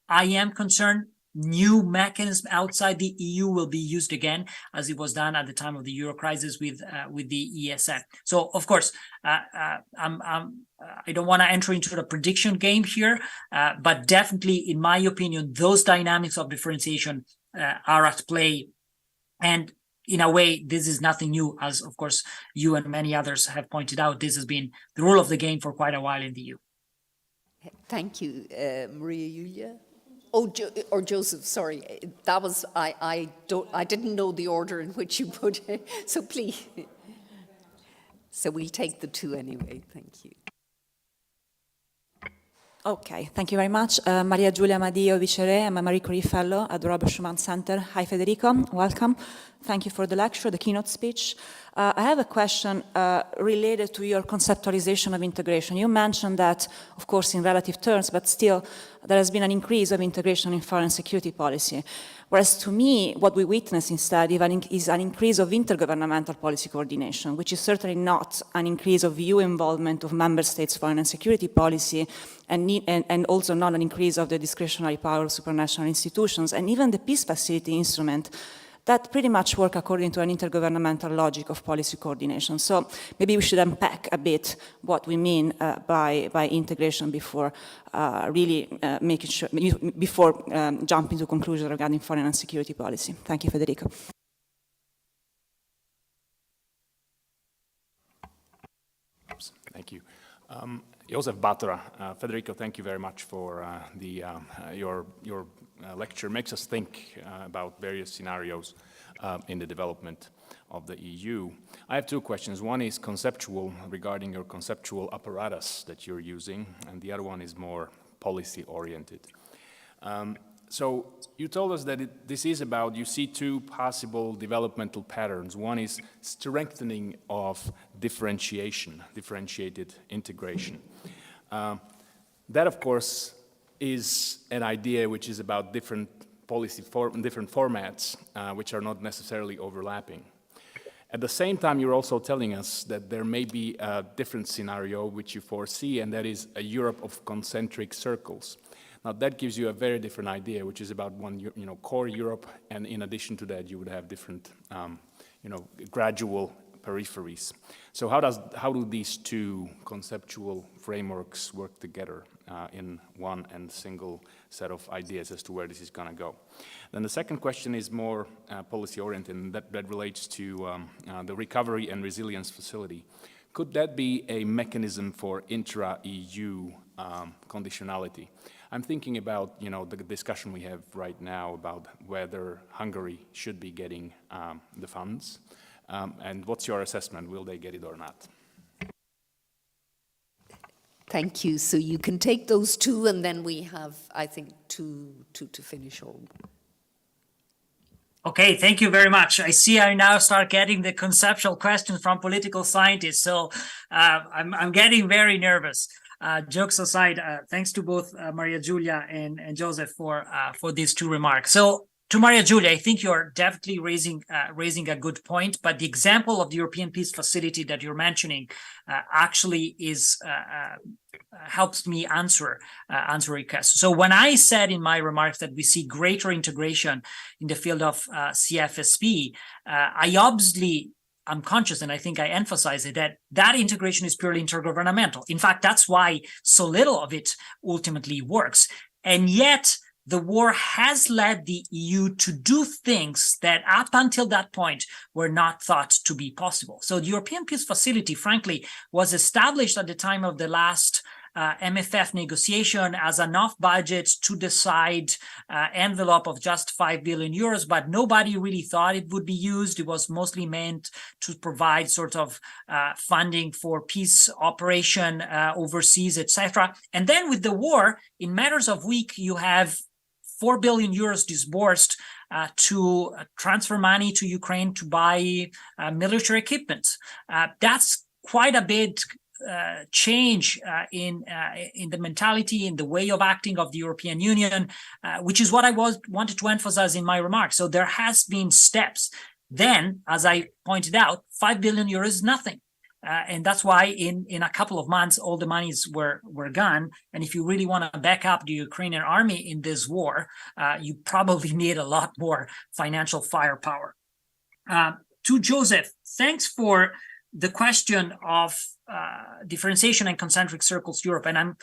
I am concerned new mechanism outside the EU will be used again, as it was done at the time of the Euro crisis with the ESM. So, of course, I don't want to enter into the prediction game here, but definitely, in my opinion, those dynamics of differentiation are at play. And in a way, this is nothing new, as, of course, you and many others have pointed out. This has been the rule of the game for quite a while in the EU. Thank you, Maria Julia. Oh, or Joseph, sorry. That was, I didn't know the order in which you put it, so please. So we'll take the two anyway, thank you. Okay, thank you very much. Maria Giulia Madio, Vice-Re. I'm a Marie Curie Fellow at the Robert Schuman Center. Hi, Federico. Welcome. Thank you for the lecture, the keynote speech. I have a question related to your conceptualization of integration. You mentioned that, of course, in relative terms, but still, there has been an increase of integration in foreign security policy. Whereas to me, what we witness instead is an increase of intergovernmental policy coordination, which is certainly not an increase of EU involvement of member states' foreign and security policy, and also not an increase of the discretionary power of supranational institutions, and even the peace facility instrument that pretty much work according to an intergovernmental logic of policy coordination. So maybe we should unpack a bit what we mean by integration before making sure, before jumping to conclusions regarding foreign and security policy. Thank you, Federico. Thank you. Joseph Batra, Federico, thank you very much for your lecture. Makes us think about various scenarios in the development of the EU. I have two questions. One is conceptual, regarding your conceptual apparatus that you're using, and the other one is more policy-oriented. So you told us that this is about, you see two possible developmental patterns. One is strengthening of differentiation, differentiated integration. That, of course, is an idea which is about different policy, different formats, which are not necessarily overlapping. At the same time, you're also telling us that there may be a different scenario which you foresee, and that is a Europe of concentric circles. Now, that gives you a very different idea, which is about one, core Europe, and in addition to that, you would have different, gradual peripheries. So how do these two conceptual frameworks work together in one and single set of ideas as to where this is going to go? Then the second question is more policy-oriented, and that relates to the recovery and resilience facility. Could that be a mechanism for intra-EU conditionality? I'm thinking about, the discussion we have right now about whether Hungary should be getting the funds, and what's your assessment? Will they get it or not? Thank you. So you can take those two, and then we have, I think, two to finish. Okay, thank you very much. I see I now start getting the conceptual questions from political scientists, so I'm getting very nervous. Jokes aside, thanks to both Maria Giulia and Joseph for these two remarks. So to Maria Giulia, I think you're definitely raising a good point, but the example of the European Peace Facility that you're mentioning actually is helps me answer requests. So when I said in my remarks that we see greater integration in the field of CFSP, I obviously I'm conscious, and I think I emphasize it, that integration is purely intergovernmental. In fact, that's why so little of it ultimately works. And yet, the war has led the EU to do things that up until that point were not thought to be possible. So the European Peace Facility, frankly, was established at the time of the last MFF negotiation as an off-budget to decide envelope of just 5 billion euros, but nobody really thought it would be used. It was mostly meant to provide sort of funding for peace operation overseas, etc. And then with the war, in matters of weeks, you have 4 billion euros disbursed to transfer money to Ukraine to buy military equipment. That's quite a bit change in the mentality, in the way of acting of the European Union, which is what I wanted to emphasize in my remarks. So there has been steps. Then, as I pointed out, 5 billion euros is nothing. And that's why in a couple of months, all the monies were gone. And if you really want to back up the Ukrainian army in this war, you probably need a lot more financial firepower. To Joseph, thanks for the question of differentiation and concentric circles Europe. And I'm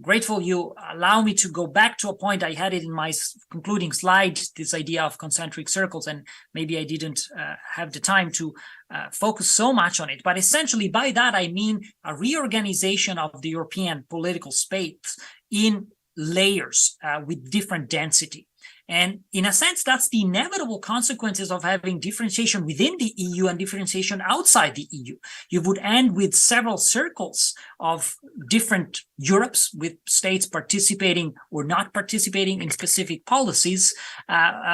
grateful you allow me to go back to a point. I had it in my concluding slide, this idea of concentric circles, and maybe I didn't have the time to focus so much on it. But essentially by that, I mean a reorganization of the European political space in layers with different density. And in a sense, that's the inevitable consequences of having differentiation within the EU and differentiation outside the EU. You would end with several circles of different Europes, with states participating or not participating in specific policies,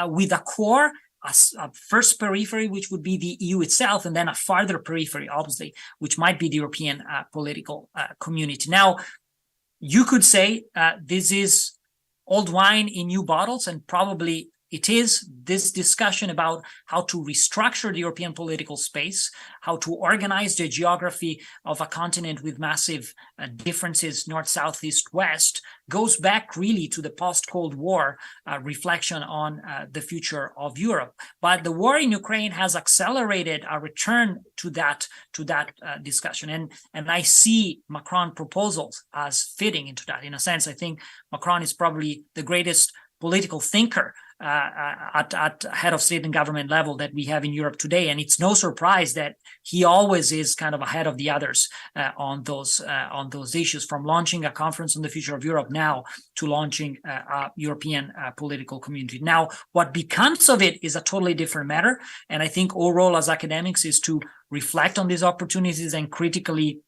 with a core, a first periphery, which would be the EU itself, and then a farther periphery, obviously, which might be the European political community. Now, you could say this is old wine in new bottles, and probably it is. This discussion about how to restructure the European political space, how to organize the geography of a continent with massive differences, north, south, east, west, goes back really to the post-Cold War reflection on the future of Europe. But the war in Ukraine has accelerated a return to that discussion. And I see Macron proposals as fitting into that. In a sense, I think Macron is probably the greatest political thinker at head of state and government level that we have in Europe today. And it's no surprise that he always is kind of ahead of the others on those issues, from launching a conference on the future of Europe now to launching a European political community. Now, what becomes of it is a totally different matter. And I think our role as academics is to reflect on these opportunities and critically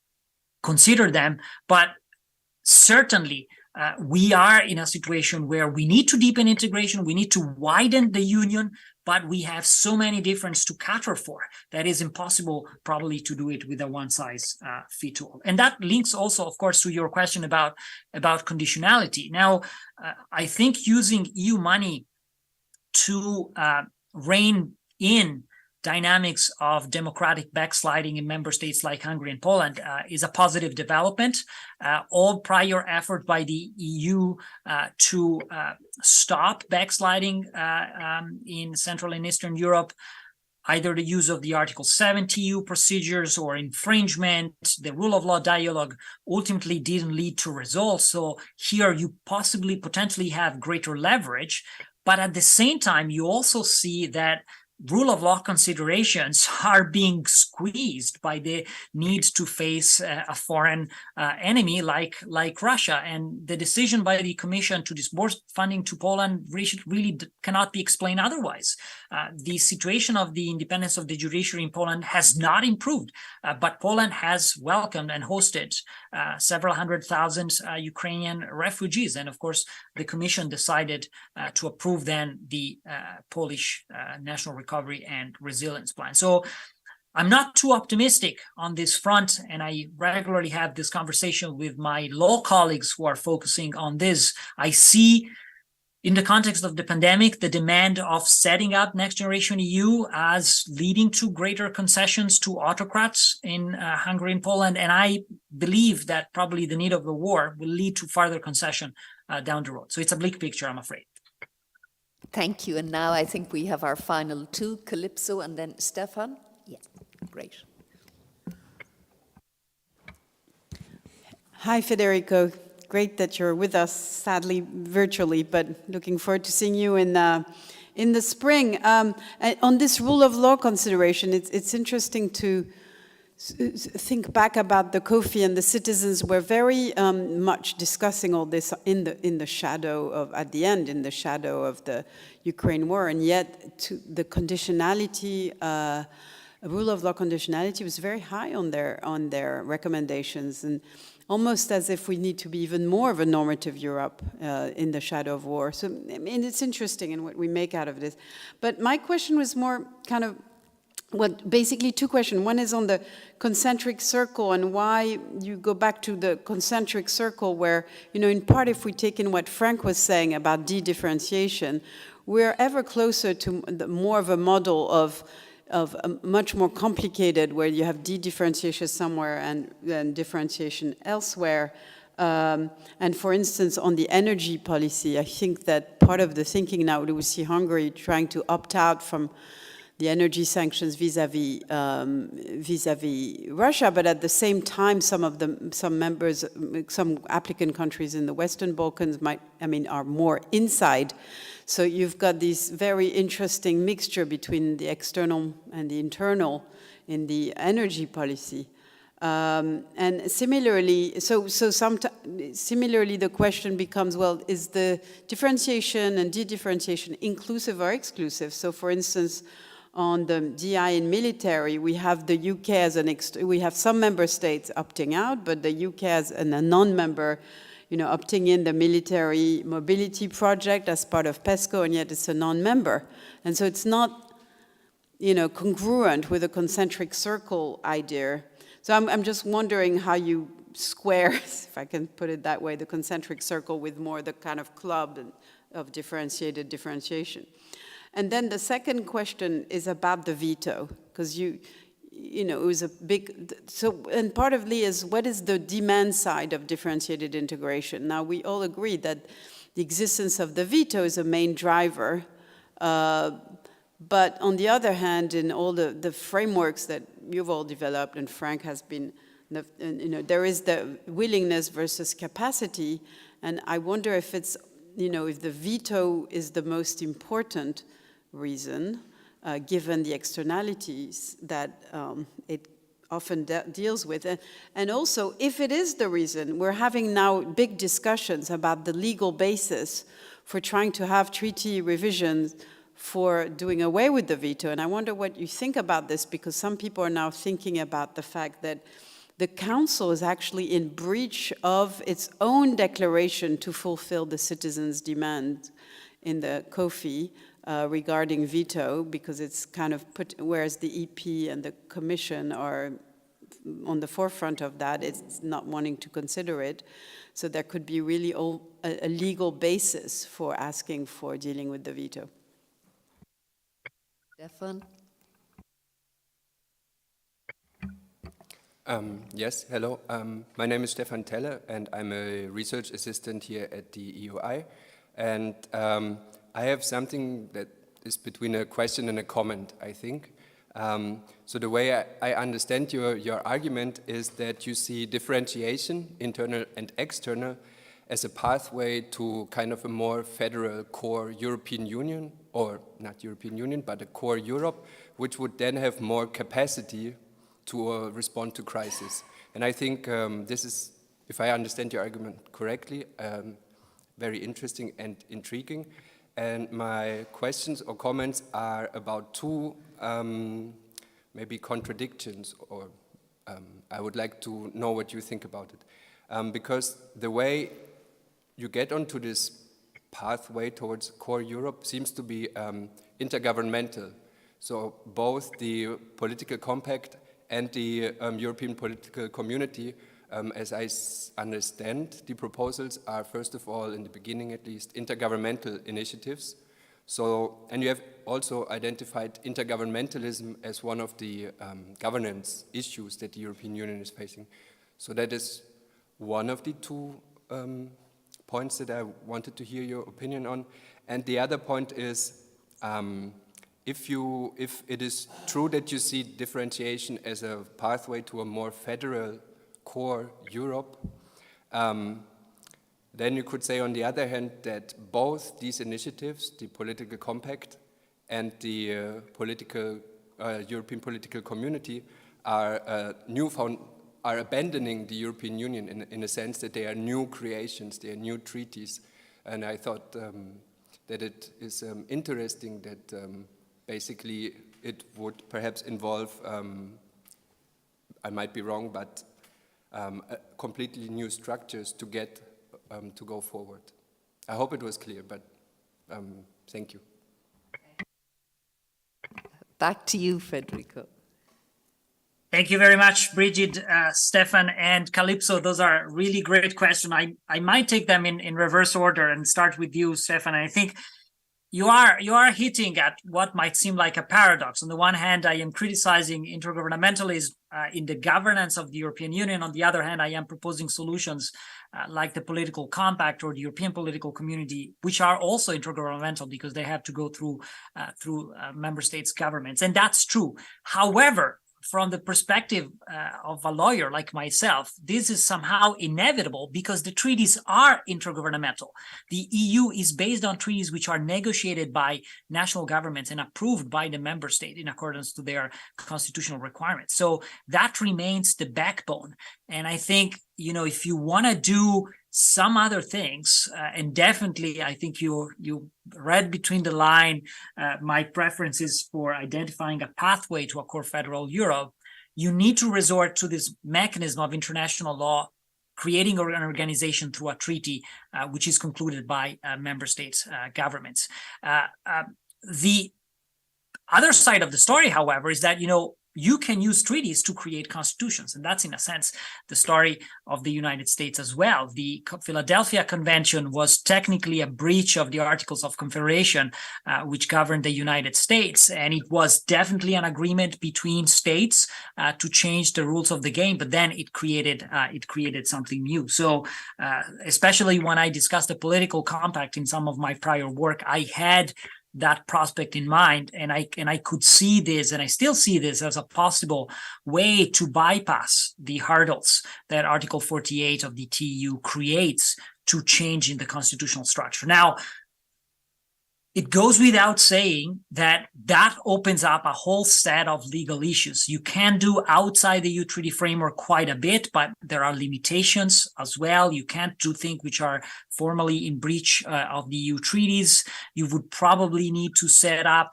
consider them. But certainly, we are in a situation where we need to deepen integration, we need to widen the union, but we have so many differences to cater for that is impossible probably to do it with a one-size-fits-all. And that links also, of course, to your question about conditionality. Now, I think using EU money to rein in dynamics of democratic backsliding in member states like Hungary and Poland is a positive development. All prior effort by the EU to stop backsliding in Central and Eastern Europe, either the use of the Article 70 EU procedures or infringement, the rule of law dialogue ultimately didn't lead to results. So here you potentially have greater leverage, but at the same time, you also see that rule of law considerations are being squeezed by the need to face a foreign enemy like Russia. And the decision by the Commission to disburse funding to Poland really cannot be explained otherwise. The situation of the independence of the judiciary in Poland has not improved, but Poland has welcomed and hosted several 100,000 Ukrainian refugees. And of course, the Commission decided to approve then the Polish National Recovery and Resilience Plan. So I'm not too optimistic on this front, and I regularly have this conversation with my law colleagues who are focusing on this. I see, in the context of the pandemic, the demand of setting up Next Generation EU as leading to greater concessions to autocrats in Hungary and Poland, and I believe that probably the need of the war will lead to further concession down the road. So it's a bleak picture, I'm afraid. Thank you. And now I think we have our final two, Calypso and then Stefan. Yeah, great. Hi, Federico. Great that you're with us, sadly virtually, but looking forward to seeing you in the spring. On this rule of law consideration, it's interesting to think back about the COFI, and the citizens were very much discussing all this in the shadow of, at the end, in the shadow of the Ukraine war, and yet the conditionality, rule of law conditionality was very high on their recommendations, and almost as if we need to be even more of a normative Europe in the shadow of war. So, I mean, it's interesting in what we make out of this. But my question was more kind of, basically two questions. One is on the concentric circle and why you go back to the concentric circle where, you know, in part, if we take in what Frank was saying about de-differentiation, we're ever closer to more of a model of much more complicated, where you have de-differentiation somewhere and then differentiation elsewhere. And for instance, on the energy policy, I think that part of the thinking now, we see Hungary trying to opt out from the energy sanctions vis-a-vis Russia, but at the same time, some applicant countries in the Western Balkans are more inside. So you've got this very interesting mixture between the external and the internal in the energy policy. And similarly, similarly, the question becomes, well, is the differentiation and de-differentiation inclusive or exclusive? So for instance, on the DI in military, we have the UK as we have some member states opting out, but the UK as a non-member, you know, opting in the military mobility project as part of PESCO, and yet it's a non-member. And so it's not, you know, congruent with the concentric circle idea. So I'm just wondering how you square, if I can put it that way, the concentric circle with more the kind of club of differentiated differentiation. And then the second question is about the veto, because you know, it was a big, so, and partly is what is the demand side of differentiated integration? Now, we all agree that the existence of the veto is a main driver, but on the other hand, in all the frameworks that you've all developed, and Frank has been, you know, there is the willingness versus capacity, and I wonder if it's, you know, if the veto is the most important reason, given the externalities that it often deals with. And also, if it is the reason, we're having now big discussions about the legal basis for trying to have treaty revisions for doing away with the veto. And I wonder what you think about this, because some people are now thinking about the fact that the Council is actually in breach of its own declaration to fulfill the citizens' demand in the COFI, regarding veto, because it's kind of whereas the EP and the Commission are on the forefront of that, it's not wanting to consider it. So there could be really a legal basis for asking for dealing with the veto. Stefan? Yes, hello. My name is Stefan Teller, and I'm a research assistant here at the EUI. And I have something that is between a question and a comment, I think. So the way I understand your argument is that you see differentiation, internal and external, as a pathway to kind of a more federal core European Union or not European Union, but a core Europe, which would then have more capacity to respond to crisis. And I think this is, if I understand your argument correctly, very interesting and intriguing. And my questions or comments are about two maybe contradictions, or I would like to know what you think about it. Because the way you get onto this pathway towards core Europe seems to be intergovernmental. So both the political compact and the European political community, as I understand, the proposals are, first of all, in the beginning at least, intergovernmental initiatives. So, and you have also identified intergovernmentalism as one of the governance issues that the European Union is facing. So that is one of the two points that I wanted to hear your opinion on. And the other point is, if it is true that you see differentiation as a pathway to a more federal core Europe, then you could say on the other hand that both these initiatives, the political compact and the European political community, are abandoning the European Union in a sense that they are new creations, they are new treaties. And I thought that it is interesting that basically it would perhaps involve, I might be wrong, but completely new structures to get to go forward. I hope it was clear, but thank you. Back to you, Federico. Thank you very much, Bridget, Stefan, and Calypso. Those are really great questions. I might take them in reverse order and start with you, Stefan. I think you are hitting at what might seem like a paradox. On the one hand, I am criticizing intergovernmentalism in the governance of the European Union. On the other hand, I am proposing solutions like the political compact or the European political community, which are also intergovernmental because they have to go through member states' governments. And that's true. However, from the perspective of a lawyer like myself, this is somehow inevitable because the treaties are intergovernmental. The EU is based on treaties which are negotiated by national governments and approved by the member state in accordance to their constitutional requirements. So that remains the backbone. And I think, if you want to do some other things, and definitely I think you read between the line my preferences for identifying a pathway to a core federal Europe, you need to resort to this mechanism of international law, creating an organization through a treaty, which is concluded by member states' governments. The other side of the story, however, is that, you can use treaties to create constitutions. And that's, in a sense, the story of the United States as well. The Philadelphia Convention was technically a breach of the Articles of Confederation, which governed the United States. And it was definitely an agreement between states to change the rules of the game. But then it created something new. So especially when I discussed the political compact in some of my prior work, I had that prospect in mind, and I could see this, and I still see this as a possible way to bypass the hurdles that Article 48 of the TEU creates to change in the constitutional structure. Now, it goes without saying that opens up a whole set of legal issues. You can do outside the EU treaty framework quite a bit, but there are limitations as well. You can't do things which are formally in breach of the EU treaties. You would probably need to set up,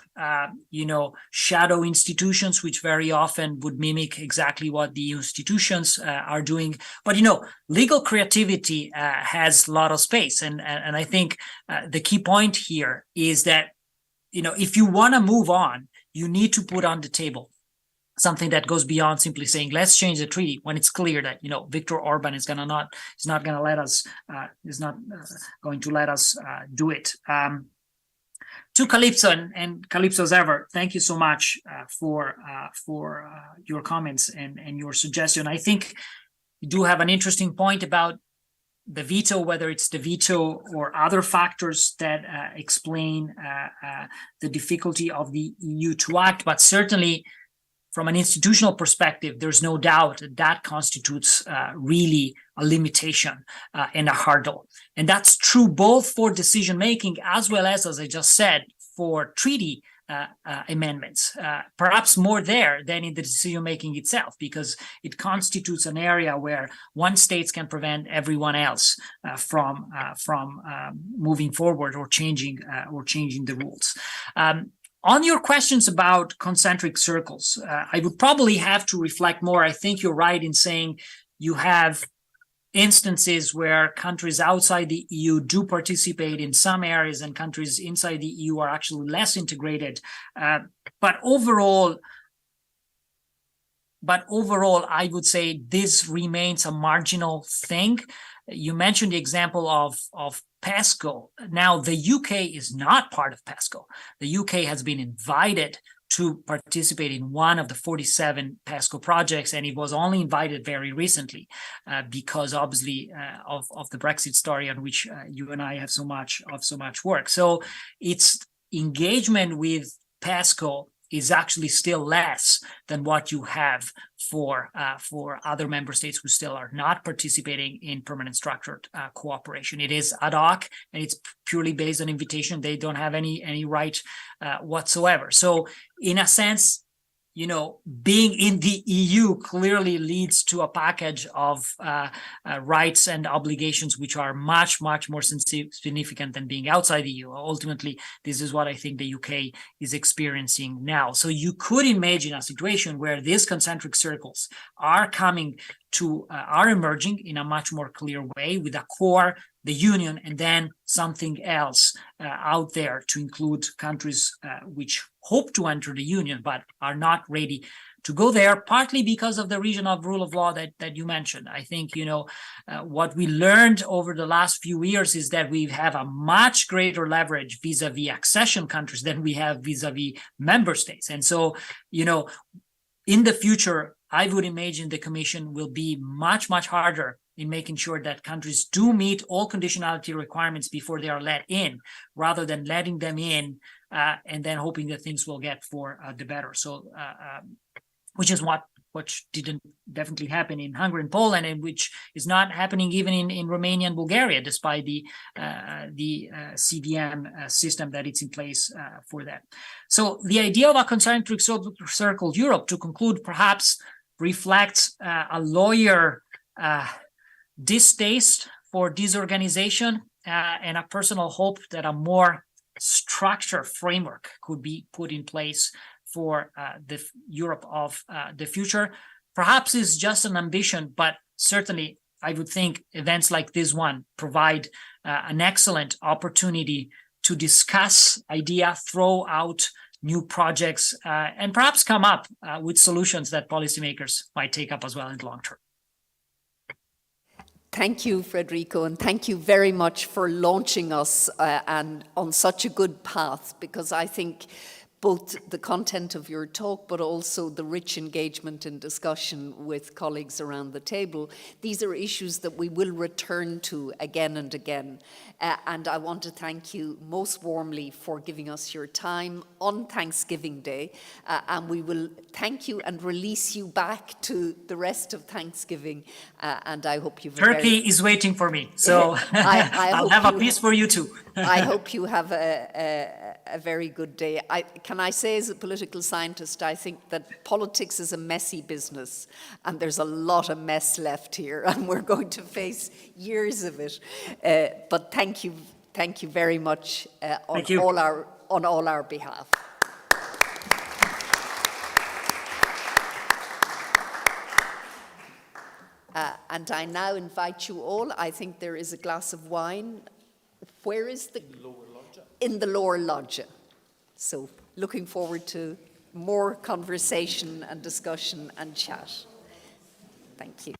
shadow institutions, which very often would mimic exactly what the EU institutions are doing. But, legal creativity has a lot of space. And I think the key point here is that, if you want to move on, you need to put on the table something that goes beyond simply saying, let's change the treaty, when it's clear that, Viktor Orban is not going to let us do it. To Calypso and Calypso's ever, thank you so much for your comments and your suggestion. I think you do have an interesting point about the veto, whether it's the veto or other factors that explain the difficulty of the EU to act. But certainly, from an institutional perspective, there's no doubt that constitutes really a limitation and a hurdle. And that's true both for decision-making as well as I just said, for treaty amendments, perhaps more there than in the decision-making itself, because it constitutes an area where one state can prevent everyone else from moving forward or changing the rules. On your questions about concentric circles, I would probably have to reflect more. I think you're right in saying you have instances where countries outside the EU do participate in some areas and countries inside the EU are actually less integrated. But overall, I would say this remains a marginal thing. You mentioned the example of PESCO. Now, the UK is not part of PESCO. The UK has been invited to participate in one of the 47 PESCO projects, and it was only invited very recently because obviously of the Brexit story on which you and I have so much work. So its engagement with PESCO is actually still less than what you have for other member states who still are not participating in permanent structured cooperation. It is ad hoc and it's purely based on invitation. They don't have any right whatsoever. So in a sense, you know, being in the EU clearly leads to a package of rights and obligations which are much more significant than being outside the EU. Ultimately, this is what I think the UK is experiencing now. So you could imagine a situation where these concentric circles are emerging in a much more clear way, with a core, the Union, and then something else out there to include countries which hope to enter the Union but are not ready to go there, partly because of the region of rule of law that you mentioned. I think, you know, what we learned over the last few years is that we have a much greater leverage vis-a-vis accession countries than we have vis-a-vis member states. And so, you know, in the future, I would imagine the Commission will be much harder in making sure that countries do meet all conditionality requirements before they are let in, rather than letting them in and then hoping that things will get for the better. So, which is what didn't definitely happen in Hungary and Poland, and which is not happening even in Romania and Bulgaria, despite the CVM system that it's in place for that. So the idea of a concentric circle Europe, to conclude, perhaps reflects a lawyer distaste for disorganization and a personal hope that a more structured framework could be put in place for the Europe of the future. Perhaps it's just an ambition, but certainly I would think events like this one provide an excellent opportunity to discuss idea, throw out new projects, and perhaps come up with solutions that policymakers might take up as well in the long term. Thank you, Federico, and thank you very much for launching us and on such a good path, because I think both the content of your talk, but also the rich engagement and discussion with colleagues around the table, these are issues that we will return to again and again. And I want to thank you most warmly for giving us your time on Thanksgiving Day. And we will thank you and release you back to the rest of Thanksgiving. And I hope you've Turkey is waiting for me, so I'll have a piece for you too. I hope you have a very good day. Can I say, as a political scientist, I think that politics is a messy business, and there's a lot of mess left here, and we're going to face years of it. But thank you very much on all our behalf. And I now invite you all. I think there is a glass of wine. Where is the? In the lower loggia. So looking forward to more conversation and discussion and chat. Thank you.